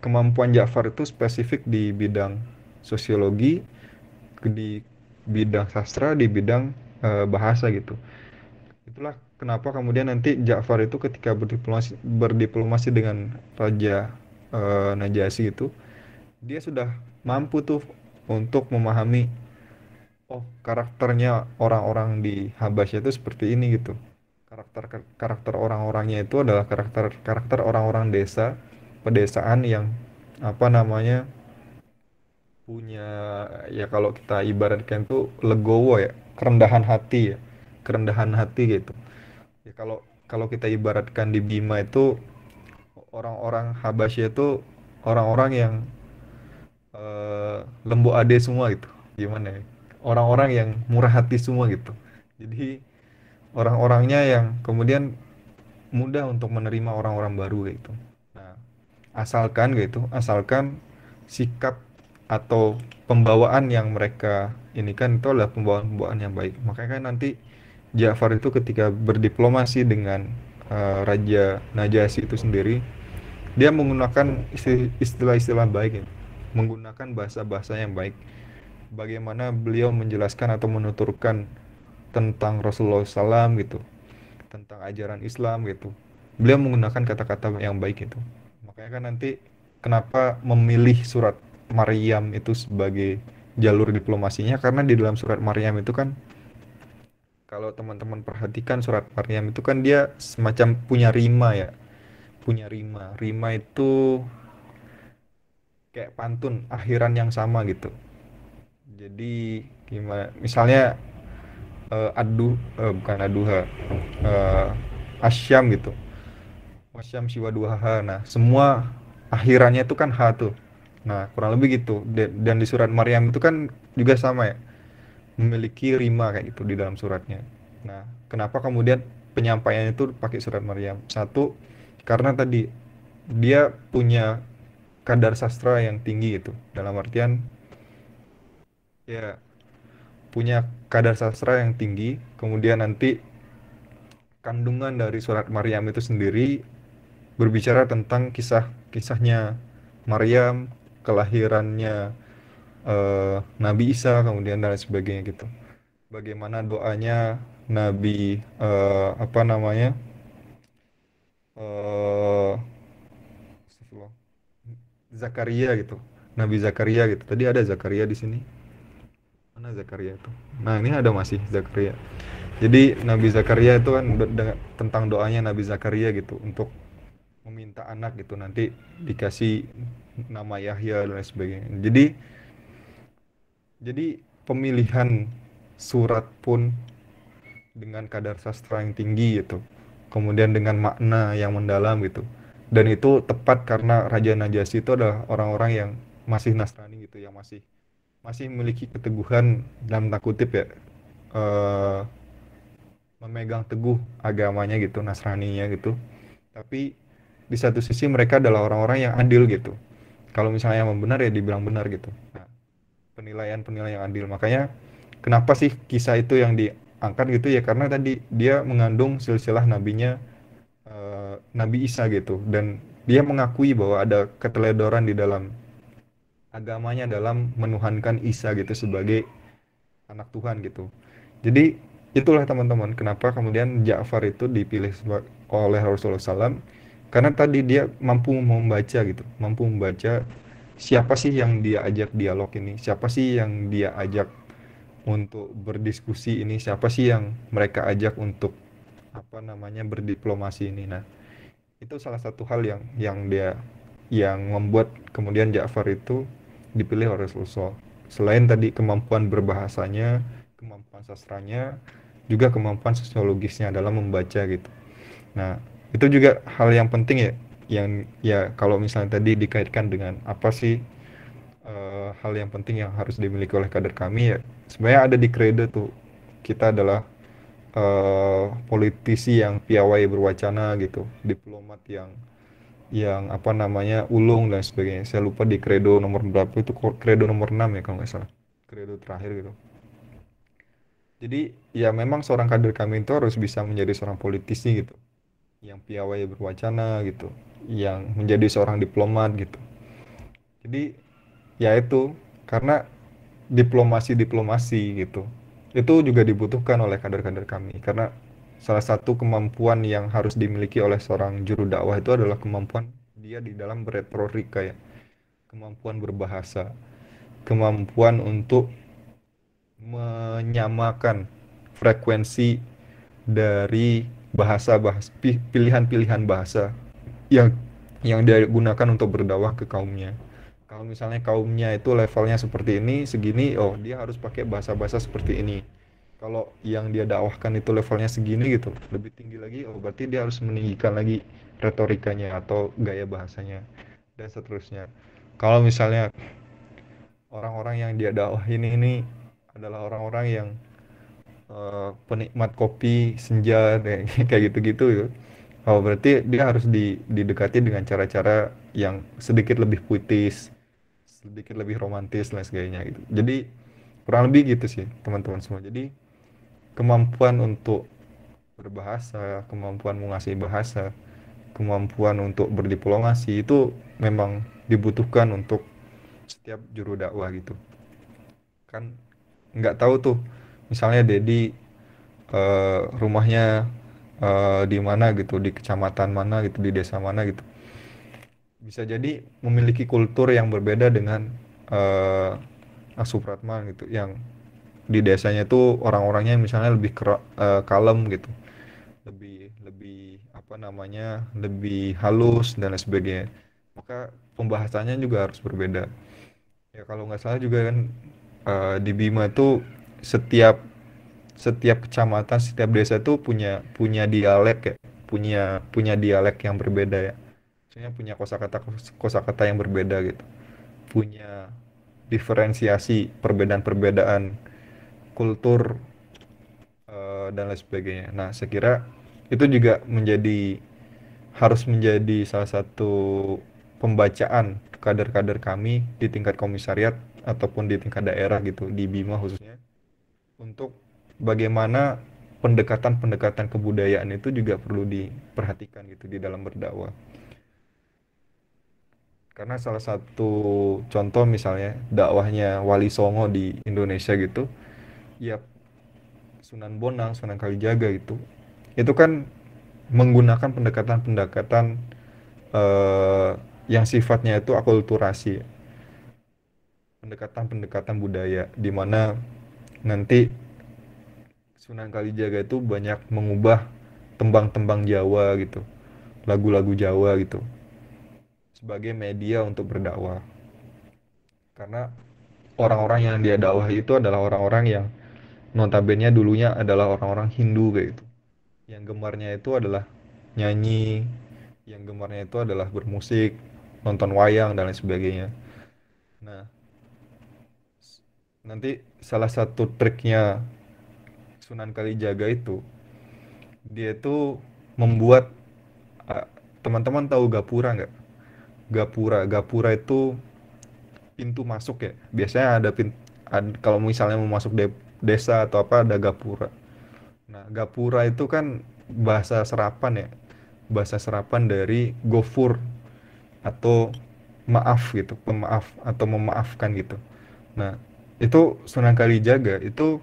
Kemampuan Ja'far itu spesifik di bidang sosiologi, di bidang sastra, di bidang bahasa gitu. Itulah kenapa kemudian nanti Ja'far itu ketika berdiplomasi dengan Raja Najasyi itu, dia sudah mampu tuh untuk memahami, oh karakternya orang-orang di Habasyah itu seperti ini gitu. Karakter orang-orangnya itu adalah karakter orang-orang desa, pedesaan yang apa namanya, punya, ya kalau kita ibaratkan tuh legowo ya, kerendahan hati gitu. Ya kalau kalau kita ibaratkan di Bima itu, orang-orang Habasyah itu orang-orang yang lembu ade semua gitu. Gimana ya? Orang-orang yang murah hati semua gitu. Jadi orang-orangnya yang kemudian mudah untuk menerima orang-orang baru gitu. Nah, asalkan sikap atau pembawaan yang mereka ini kan itu adalah pembawaan-pembawaan yang baik. Makanya kan nanti Ja'far itu ketika berdiplomasi dengan Raja Najasyi itu sendiri, dia menggunakan istilah-istilah baik ya, menggunakan bahasa-bahasa yang baik. Bagaimana beliau menjelaskan atau menuturkan tentang Rasulullah SAW gitu, tentang ajaran Islam gitu. Beliau menggunakan kata-kata yang baik itu. Makanya kan nanti kenapa memilih surat Maryam itu sebagai jalur diplomasinya, karena di dalam surat Maryam itu kan, kalau teman-teman perhatikan surat Maryam itu kan dia semacam punya rima ya. Punya rima. Rima itu kayak pantun, akhiran yang sama gitu. Jadi gimana? Misalnya bukan aduha, asyam gitu. Wasyam siwa duhaha. Nah, semua akhirannya itu kan ha tuh. Nah, kurang lebih gitu. Dan di surat Maryam itu kan juga sama ya, memiliki rima kayak gitu di dalam suratnya. Nah, kenapa kemudian penyampaiannya itu pakai surat Maryam? Satu, karena tadi dia punya kadar sastra yang tinggi gitu. Dalam artian ya punya kadar sastra yang tinggi. Kemudian nanti kandungan dari surat Maryam itu sendiri berbicara tentang kisahnya Maryam, kelahirannya Nabi Isa, kemudian dan lain sebagainya gitu. Bagaimana doanya Nabi apa namanya, astagfirullah, Zakaria gitu, Nabi Zakaria gitu. Tadi ada Zakaria di sini. Mana Zakaria itu? Nah, ini ada masih Zakaria. Jadi Nabi Zakaria itu kan tentang doanya Nabi Zakaria gitu, untuk meminta anak gitu, nanti dikasih nama Yahya dan lain sebagainya. Jadi pemilihan surat pun dengan kadar sastra yang tinggi gitu, kemudian dengan makna yang mendalam gitu, dan itu tepat karena Raja Najasyi itu adalah orang-orang yang masih Nasrani gitu, yang masih memiliki keteguhan dalam tanda kutip ya, memegang teguh agamanya gitu, Nasraninya gitu. Tapi di satu sisi mereka adalah orang-orang yang adil gitu, Kalau misalnya yang benar ya dibilang benar gitu. Nah, penilaian-penilaian yang adil. Makanya kenapa sih kisah itu yang diangkat gitu ya, karena tadi dia mengandung silsilah nabinya Nabi Isa gitu, dan dia mengakui bahwa ada keteledoran di dalam agamanya dalam menuhankan Isa gitu sebagai anak Tuhan gitu. Jadi itulah teman-teman kenapa kemudian Ja'far itu dipilih oleh Rasulullah SAW, karena tadi dia mampu membaca gitu, mampu membaca siapa sih yang dia ajak dialog ini, siapa sih yang dia ajak untuk berdiskusi ini, siapa sih yang mereka ajak untuk apa namanya berdiplomasi ini. Nah, itu salah satu hal yang membuat kemudian Ja'far itu dipilih oleh Rasulullah. Selain tadi kemampuan berbahasanya, kemampuan sastranya, juga kemampuan sosiologisnya dalam membaca gitu. Nah, itu juga hal yang penting ya, yang ya kalau misalnya tadi dikaitkan dengan apa sih hal yang penting yang harus dimiliki oleh kader kami ya, sebenarnya ada di kredo tuh, kita adalah politisi yang piawai berwacana gitu, diplomat yang apa namanya ulung dan sebagainya. Saya lupa di kredo nomor berapa itu, kredo nomor 6 ya kalau nggak salah, kredo terakhir gitu. Jadi ya memang seorang kader kami itu harus bisa menjadi seorang politisi gitu, yang piawai berwacana gitu, yang menjadi seorang diplomat gitu. Jadi ya itu, karena diplomasi gitu itu juga dibutuhkan oleh kader-kader kami, karena salah satu kemampuan yang harus dimiliki oleh seorang juru dakwah itu adalah kemampuan dia di dalam berretorika ya, kemampuan berbahasa, kemampuan untuk menyamakan frekuensi dari pilihan-pilihan bahasa yang dia gunakan untuk berdakwah ke kaumnya. Kalau misalnya kaumnya itu levelnya seperti ini, segini, oh dia harus pakai bahasa-bahasa seperti ini. Kalau yang dia dakwahkan itu levelnya segini gitu, lebih tinggi lagi, oh berarti dia harus meninggikan lagi retorikanya atau gaya bahasanya, dan seterusnya. Kalau misalnya orang-orang yang dia dakwahin ini adalah orang-orang yang penikmat kopi senja kayak gitu-gitu ya, oh berarti dia harus didekati dengan cara-cara yang sedikit lebih puitis, sedikit lebih romantis dan sebagainya gitu. Jadi kurang lebih gitu sih teman-teman semua. Jadi kemampuan untuk berbahasa, kemampuan menguasai bahasa, kemampuan untuk berdiplomasi itu memang dibutuhkan untuk setiap juru dakwah gitu. Kan nggak tahu tuh misalnya Dedi rumahnya di mana gitu, di kecamatan mana gitu, di desa mana gitu, bisa jadi memiliki kultur yang berbeda dengan Supratman gitu, yang di desanya tuh orang-orangnya misalnya lebih kalem gitu, lebih lebih apa namanya, lebih halus dan lain sebagainya, maka pembahasannya juga harus berbeda ya. Kalau nggak salah juga kan di Bima itu setiap setiap kecamatan, setiap desa tuh punya dialek ya, punya dialek yang berbeda ya. Maksudnya punya kosakata yang berbeda gitu. Punya diferensiasi perbedaan-perbedaan kultur dan lain sebagainya. Nah, saya kira itu juga harus menjadi salah satu pembacaan kader-kader kami di tingkat komisariat ataupun di tingkat daerah gitu, di Bima khususnya, untuk bagaimana pendekatan-pendekatan kebudayaan itu juga perlu diperhatikan gitu di dalam berdakwah. Karena salah satu contoh misalnya dakwahnya Wali Songo di Indonesia gitu, ya Sunan Bonang, Sunan Kalijaga gitu, itu kan menggunakan pendekatan-pendekatan yang sifatnya itu akulturasi, pendekatan-pendekatan budaya, di mana nanti Sunan Kalijaga itu banyak mengubah tembang-tembang Jawa gitu, lagu-lagu Jawa gitu, sebagai media untuk berdakwah. Karena orang-orang yang dia dakwah itu adalah orang-orang yang notabene dulunya adalah orang-orang Hindu kayak gitu, yang gemarnya itu adalah nyanyi, yang gemarnya itu adalah bermusik, nonton wayang dan lain sebagainya. Nah, nanti salah satu triknya Sunan Kalijaga itu, dia itu membuat teman-teman tahu gapura nggak? gapura. Gapura itu pintu masuk ya. Biasanya ada kalau misalnya mau masuk desa atau apa ada gapura. Nah, gapura itu kan bahasa serapan ya. Bahasa serapan dari gofur atau maaf gitu, pemaaf atau memaafkan gitu. Nah, itu Sunan Kalijaga itu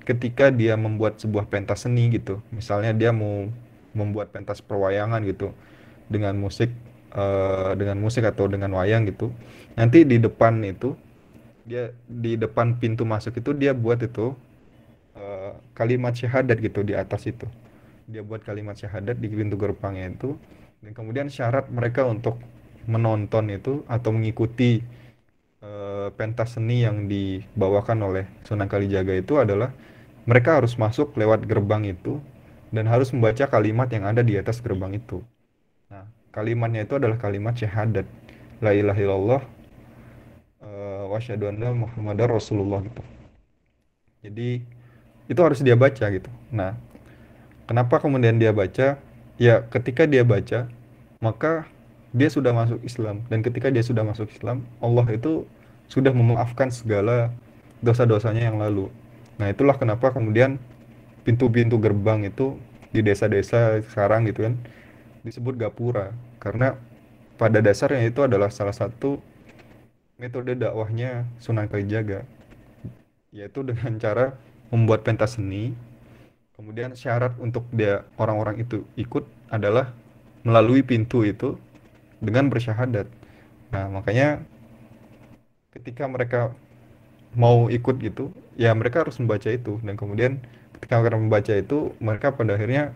ketika dia membuat sebuah pentas seni gitu. Misalnya dia mau membuat pentas perwayangan gitu dengan musik atau dengan wayang gitu. Nanti di depan itu dia di depan pintu masuk itu dia buat itu kalimat syahadat gitu di atas itu. Dia buat kalimat syahadat di pintu gerbangnya itu, dan kemudian syarat mereka untuk menonton itu atau mengikuti pentas seni yang dibawakan oleh Sunan Kalijaga itu adalah mereka harus masuk lewat gerbang itu dan harus membaca kalimat yang ada di atas gerbang itu. Nah, kalimatnya itu adalah kalimat syahadat, la ilaha illallah wa asyhadu anna Muhammadar Rasulullah gitu. Jadi itu harus dia baca gitu. Nah, kenapa kemudian dia baca? Ya, ketika dia baca, maka dia sudah masuk Islam. Dan ketika dia sudah masuk Islam, Allah itu sudah memaafkan segala dosa-dosanya yang lalu. Nah, itulah kenapa kemudian pintu-pintu gerbang itu di desa-desa sekarang gitu kan disebut gapura. Karena pada dasarnya itu adalah salah satu metode dakwahnya Sunan Kalijaga, yaitu dengan cara membuat pentas seni. Kemudian syarat untuk dia orang-orang itu ikut adalah melalui pintu itu dengan bersyahadat. Nah, makanya ketika mereka mau ikut gitu, ya mereka harus membaca itu. Dan kemudian ketika mereka membaca itu, mereka pada akhirnya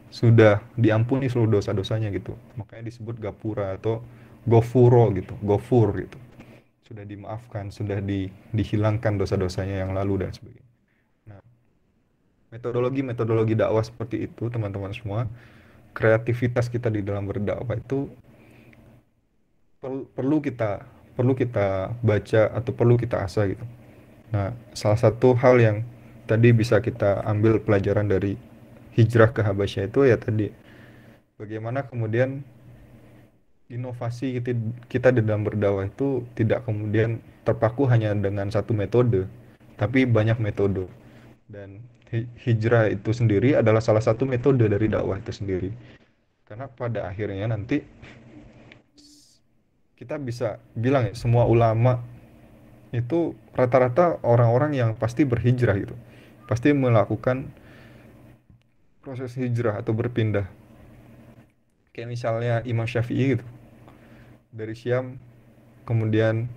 sudah diampuni seluruh dosa-dosanya gitu. Makanya disebut gapura atau gofuro gitu, gofur gitu. Sudah dimaafkan, sudah dihilangkan dosa-dosanya yang lalu dan sebagainya. Nah, metodologi dakwah seperti itu, teman-teman semua, kreativitas kita di dalam berdakwah itu perlu kita baca atau perlu kita asah gitu. Nah, salah satu hal yang tadi bisa kita ambil pelajaran dari hijrah ke Habasyah itu ya tadi bagaimana kemudian inovasi kita di dalam berdakwah itu tidak kemudian terpaku hanya dengan satu metode, tapi banyak metode. Dan hijrah itu sendiri adalah salah satu metode dari dakwah itu sendiri. Karena pada akhirnya nanti kita bisa bilang ya, semua ulama itu rata-rata orang-orang yang pasti berhijrah gitu. Pasti melakukan proses hijrah atau berpindah. Kayak misalnya Imam Syafi'i gitu. Dari Syam kemudian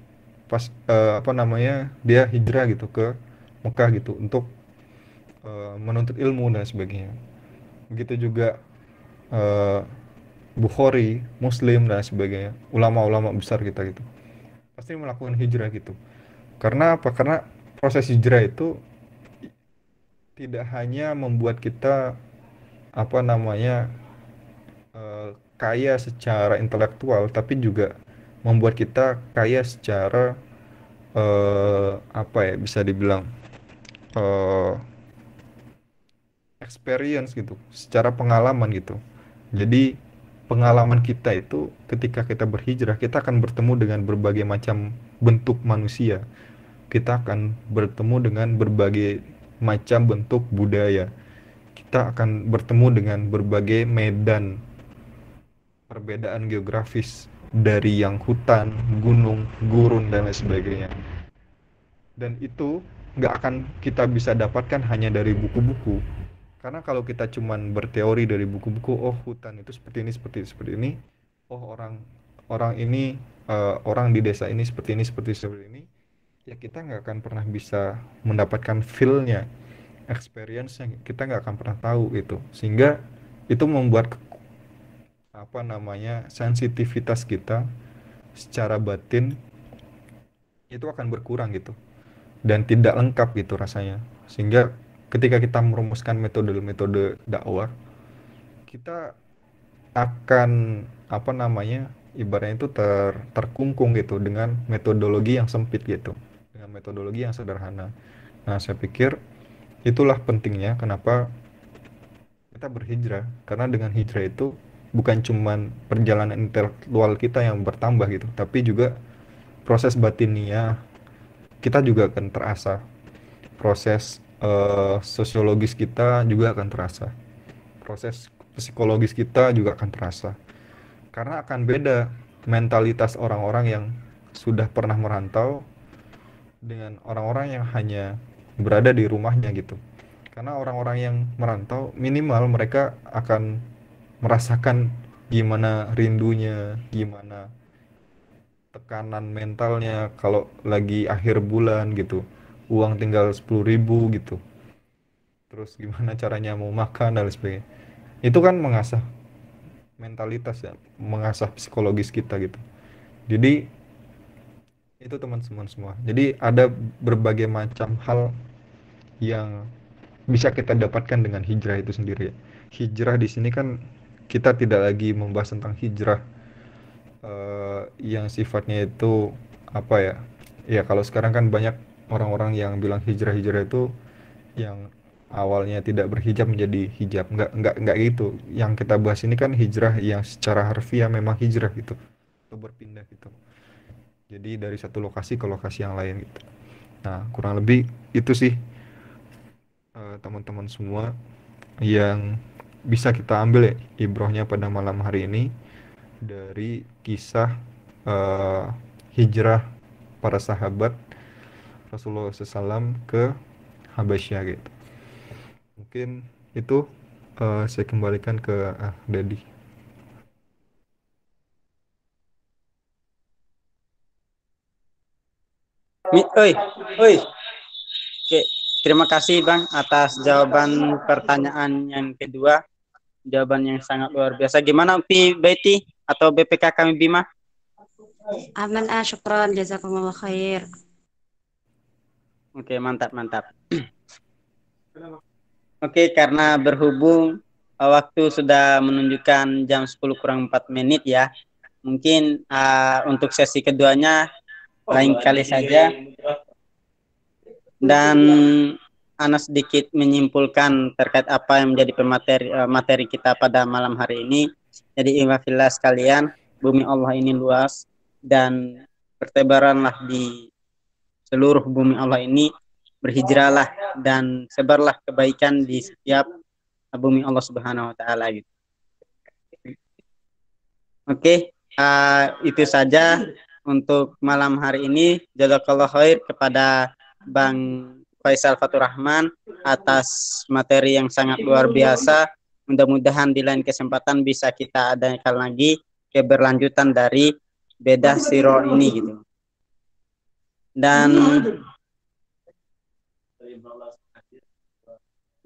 dia hijrah gitu ke Mekah gitu untuk menuntut ilmu dan sebagainya. Begitu juga Bukhari, Muslim dan sebagainya, ulama-ulama besar kita gitu pasti melakukan hijrah gitu. Karena apa? Karena proses hijrah itu tidak hanya membuat kita kaya secara intelektual, tapi juga membuat kita kaya secara bisa dibilang experience gitu, secara pengalaman gitu. Jadi pengalaman kita itu ketika kita berhijrah, kita akan bertemu dengan berbagai macam bentuk manusia. Kita akan bertemu dengan berbagai macam bentuk budaya. Kita akan bertemu dengan berbagai medan, perbedaan geografis dari yang hutan, gunung, gurun, dan lain sebagainya. Dan itu nggak akan kita bisa dapatkan hanya dari buku-buku. Karena kalau kita cuman berteori dari buku-buku, oh hutan itu seperti ini, oh orang ini, orang di desa ini seperti ini, ya kita nggak akan pernah bisa mendapatkan feel-nya, experience-nya, kita nggak akan pernah tahu itu. Sehingga itu membuat sensitivitas kita secara batin itu akan berkurang gitu, dan tidak lengkap gitu rasanya. Sehingga ketika kita merumuskan metode dakwah, kita akan ibaratnya itu terkungkung gitu dengan metodologi yang sempit gitu, dengan metodologi yang sederhana. Nah, saya pikir itulah pentingnya kenapa kita berhijrah, karena dengan hijrah itu bukan cuman perjalanan intelektual kita yang bertambah gitu, tapi juga proses batinnya kita juga akan terasa. Proses sosiologis kita juga akan terasa. Proses psikologis kita juga akan terasa. Karena akan beda mentalitas orang-orang yang sudah pernah merantau dengan orang-orang yang hanya berada di rumahnya gitu. Karena orang-orang yang merantau minimal mereka akan merasakan gimana rindunya, gimana tekanan mentalnya kalau lagi akhir bulan gitu, uang tinggal 10.000 gitu, terus gimana caranya mau makan dan lain sebagainya. Itu kan mengasah mentalitas ya, mengasah psikologis kita gitu. Jadi itu teman-teman semua, jadi ada berbagai macam hal yang bisa kita dapatkan dengan hijrah itu sendiri. Hijrah di sini kan kita tidak lagi membahas tentang hijrah yang sifatnya itu apa ya? Ya kalau sekarang kan banyak orang-orang yang bilang hijrah-hijrah itu yang awalnya tidak berhijab menjadi hijab. Enggak gitu. Yang kita bahas ini kan hijrah yang secara harfiah memang hijrah gitu. Atau berpindah gitu. Jadi dari satu lokasi ke lokasi yang lain gitu. Nah, kurang lebih itu sih teman-teman semua yang bisa kita ambil ya ibrohnya pada malam hari ini dari kisah hijrah para sahabat Rasulullah SAW ke Habasyah gitu. Mungkin itu saya kembalikan ke Dedi. Oi. Oke, terima kasih Bang atas jawaban pertanyaan yang kedua. Jawaban yang sangat luar biasa. Gimana Upi Baiti atau BPK kami Bima? Aman syukran, jazakumullah khair. Oke, mantap. Oke, karena berhubung waktu sudah menunjukkan jam 10 kurang 4 menit ya. Mungkin untuk sesi keduanya lain kali saja. Dan Ana sedikit menyimpulkan terkait apa yang menjadi materi kita pada malam hari ini. Jadi ihwafillah sekalian, bumi Allah ini luas dan bertebaranlah di seluruh bumi Allah ini, berhijrahlah dan sebarlah kebaikan di setiap bumi Allah Subhanahu wa taala gitu. Oke, itu saja untuk malam hari ini. Jazakallahu khair kepada Bang Faisal Fatur Rahman atas materi yang sangat luar biasa. Mudah-mudahan di lain kesempatan bisa kita adakan lagi keberlanjutan dari Beda Siro ini gitu. Dan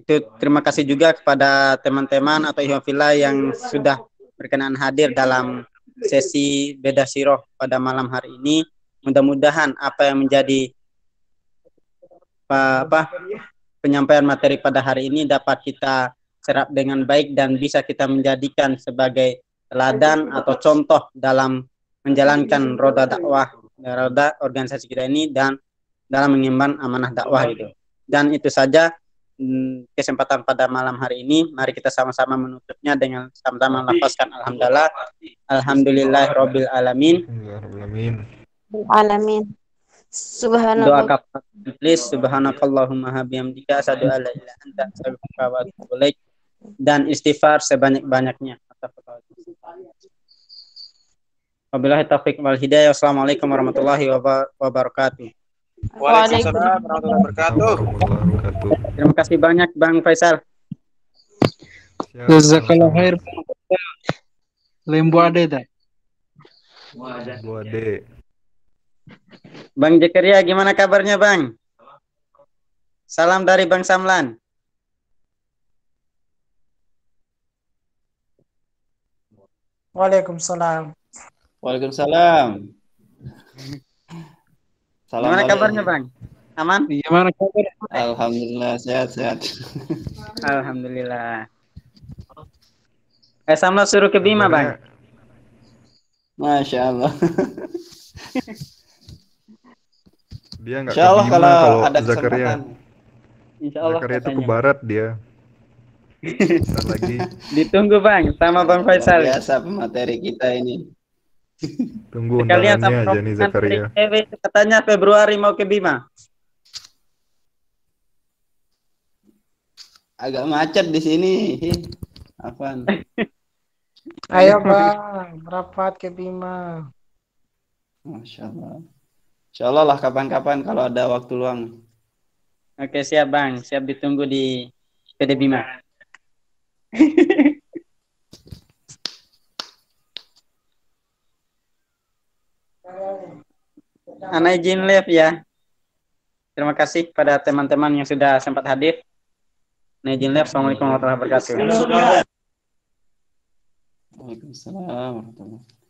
itu terima kasih juga kepada teman-teman atau ihwafillah yang sudah berkenan hadir dalam sesi Beda Siro pada malam hari ini. Mudah-mudahan apa yang menjadi penyampaian materi pada hari ini dapat kita serap dengan baik dan bisa kita menjadikan sebagai teladan atau contoh dalam menjalankan roda dakwah, roda organisasi kita ini dan dalam mengemban amanah dakwah gitu. Dan itu saja kesempatan pada malam hari ini. Mari kita sama-sama menutupnya dengan sama-sama melafazkan alhamdulillahirabbil alamin. Alamin. Doa kafarat iblis, subhanakallahumma bihamdika asyhadu an la ilaha illa anta astaghfiruka wa atubu ilaik, dan istighfar sebanyak-banyaknya. Wabillahi taufiq wal hidayah. Wassalamualaikum warahmatullahi wabarakatuh. Waalaikumsalam warahmatullahi wabarakatuh. Terima kasih banyak Bang Faisal. Jazakallahu khair. Lembu ade dah. Lembu ade. Bang Jekaria, gimana kabarnya Bang? Salam dari Bang Samlan. Waalaikumsalam. Waalaikumsalam. Gimana kabarnya Bang? Aman? Gimana kabar? Alhamdulillah sehat. Alhamdulillah. Samla suruh ke Bima Bang. Masya Allah. Dia nggak Insya Allah ke Bima kalau kalau ada Zakaria. Insya Allah Zakaria itu ke katanya. barat dia. Bentar lagi. Ditunggu Bang, sama Bang Luar Faisal. biasa pemateri kita ini. Tunggu Sekalian undangannya sama Jani rombongan dari Zakaria. ITB, katanya Februari mau ke Bima. Agak macet di sini. Apaan? Ayo Bang, merapat ke Bima. Masya Allah. Insya Allah lah kapan-kapan kalau ada waktu luang. Oke, siap Bang, siap ditunggu di PD Bima. Ana izin live ya. Terima kasih pada teman-teman yang sudah sempat hadir. Ana izin live. Assalamualaikum warahmatullahi wabarakatuh. Waalaikumsalam warahmatullahi wabarakatuh.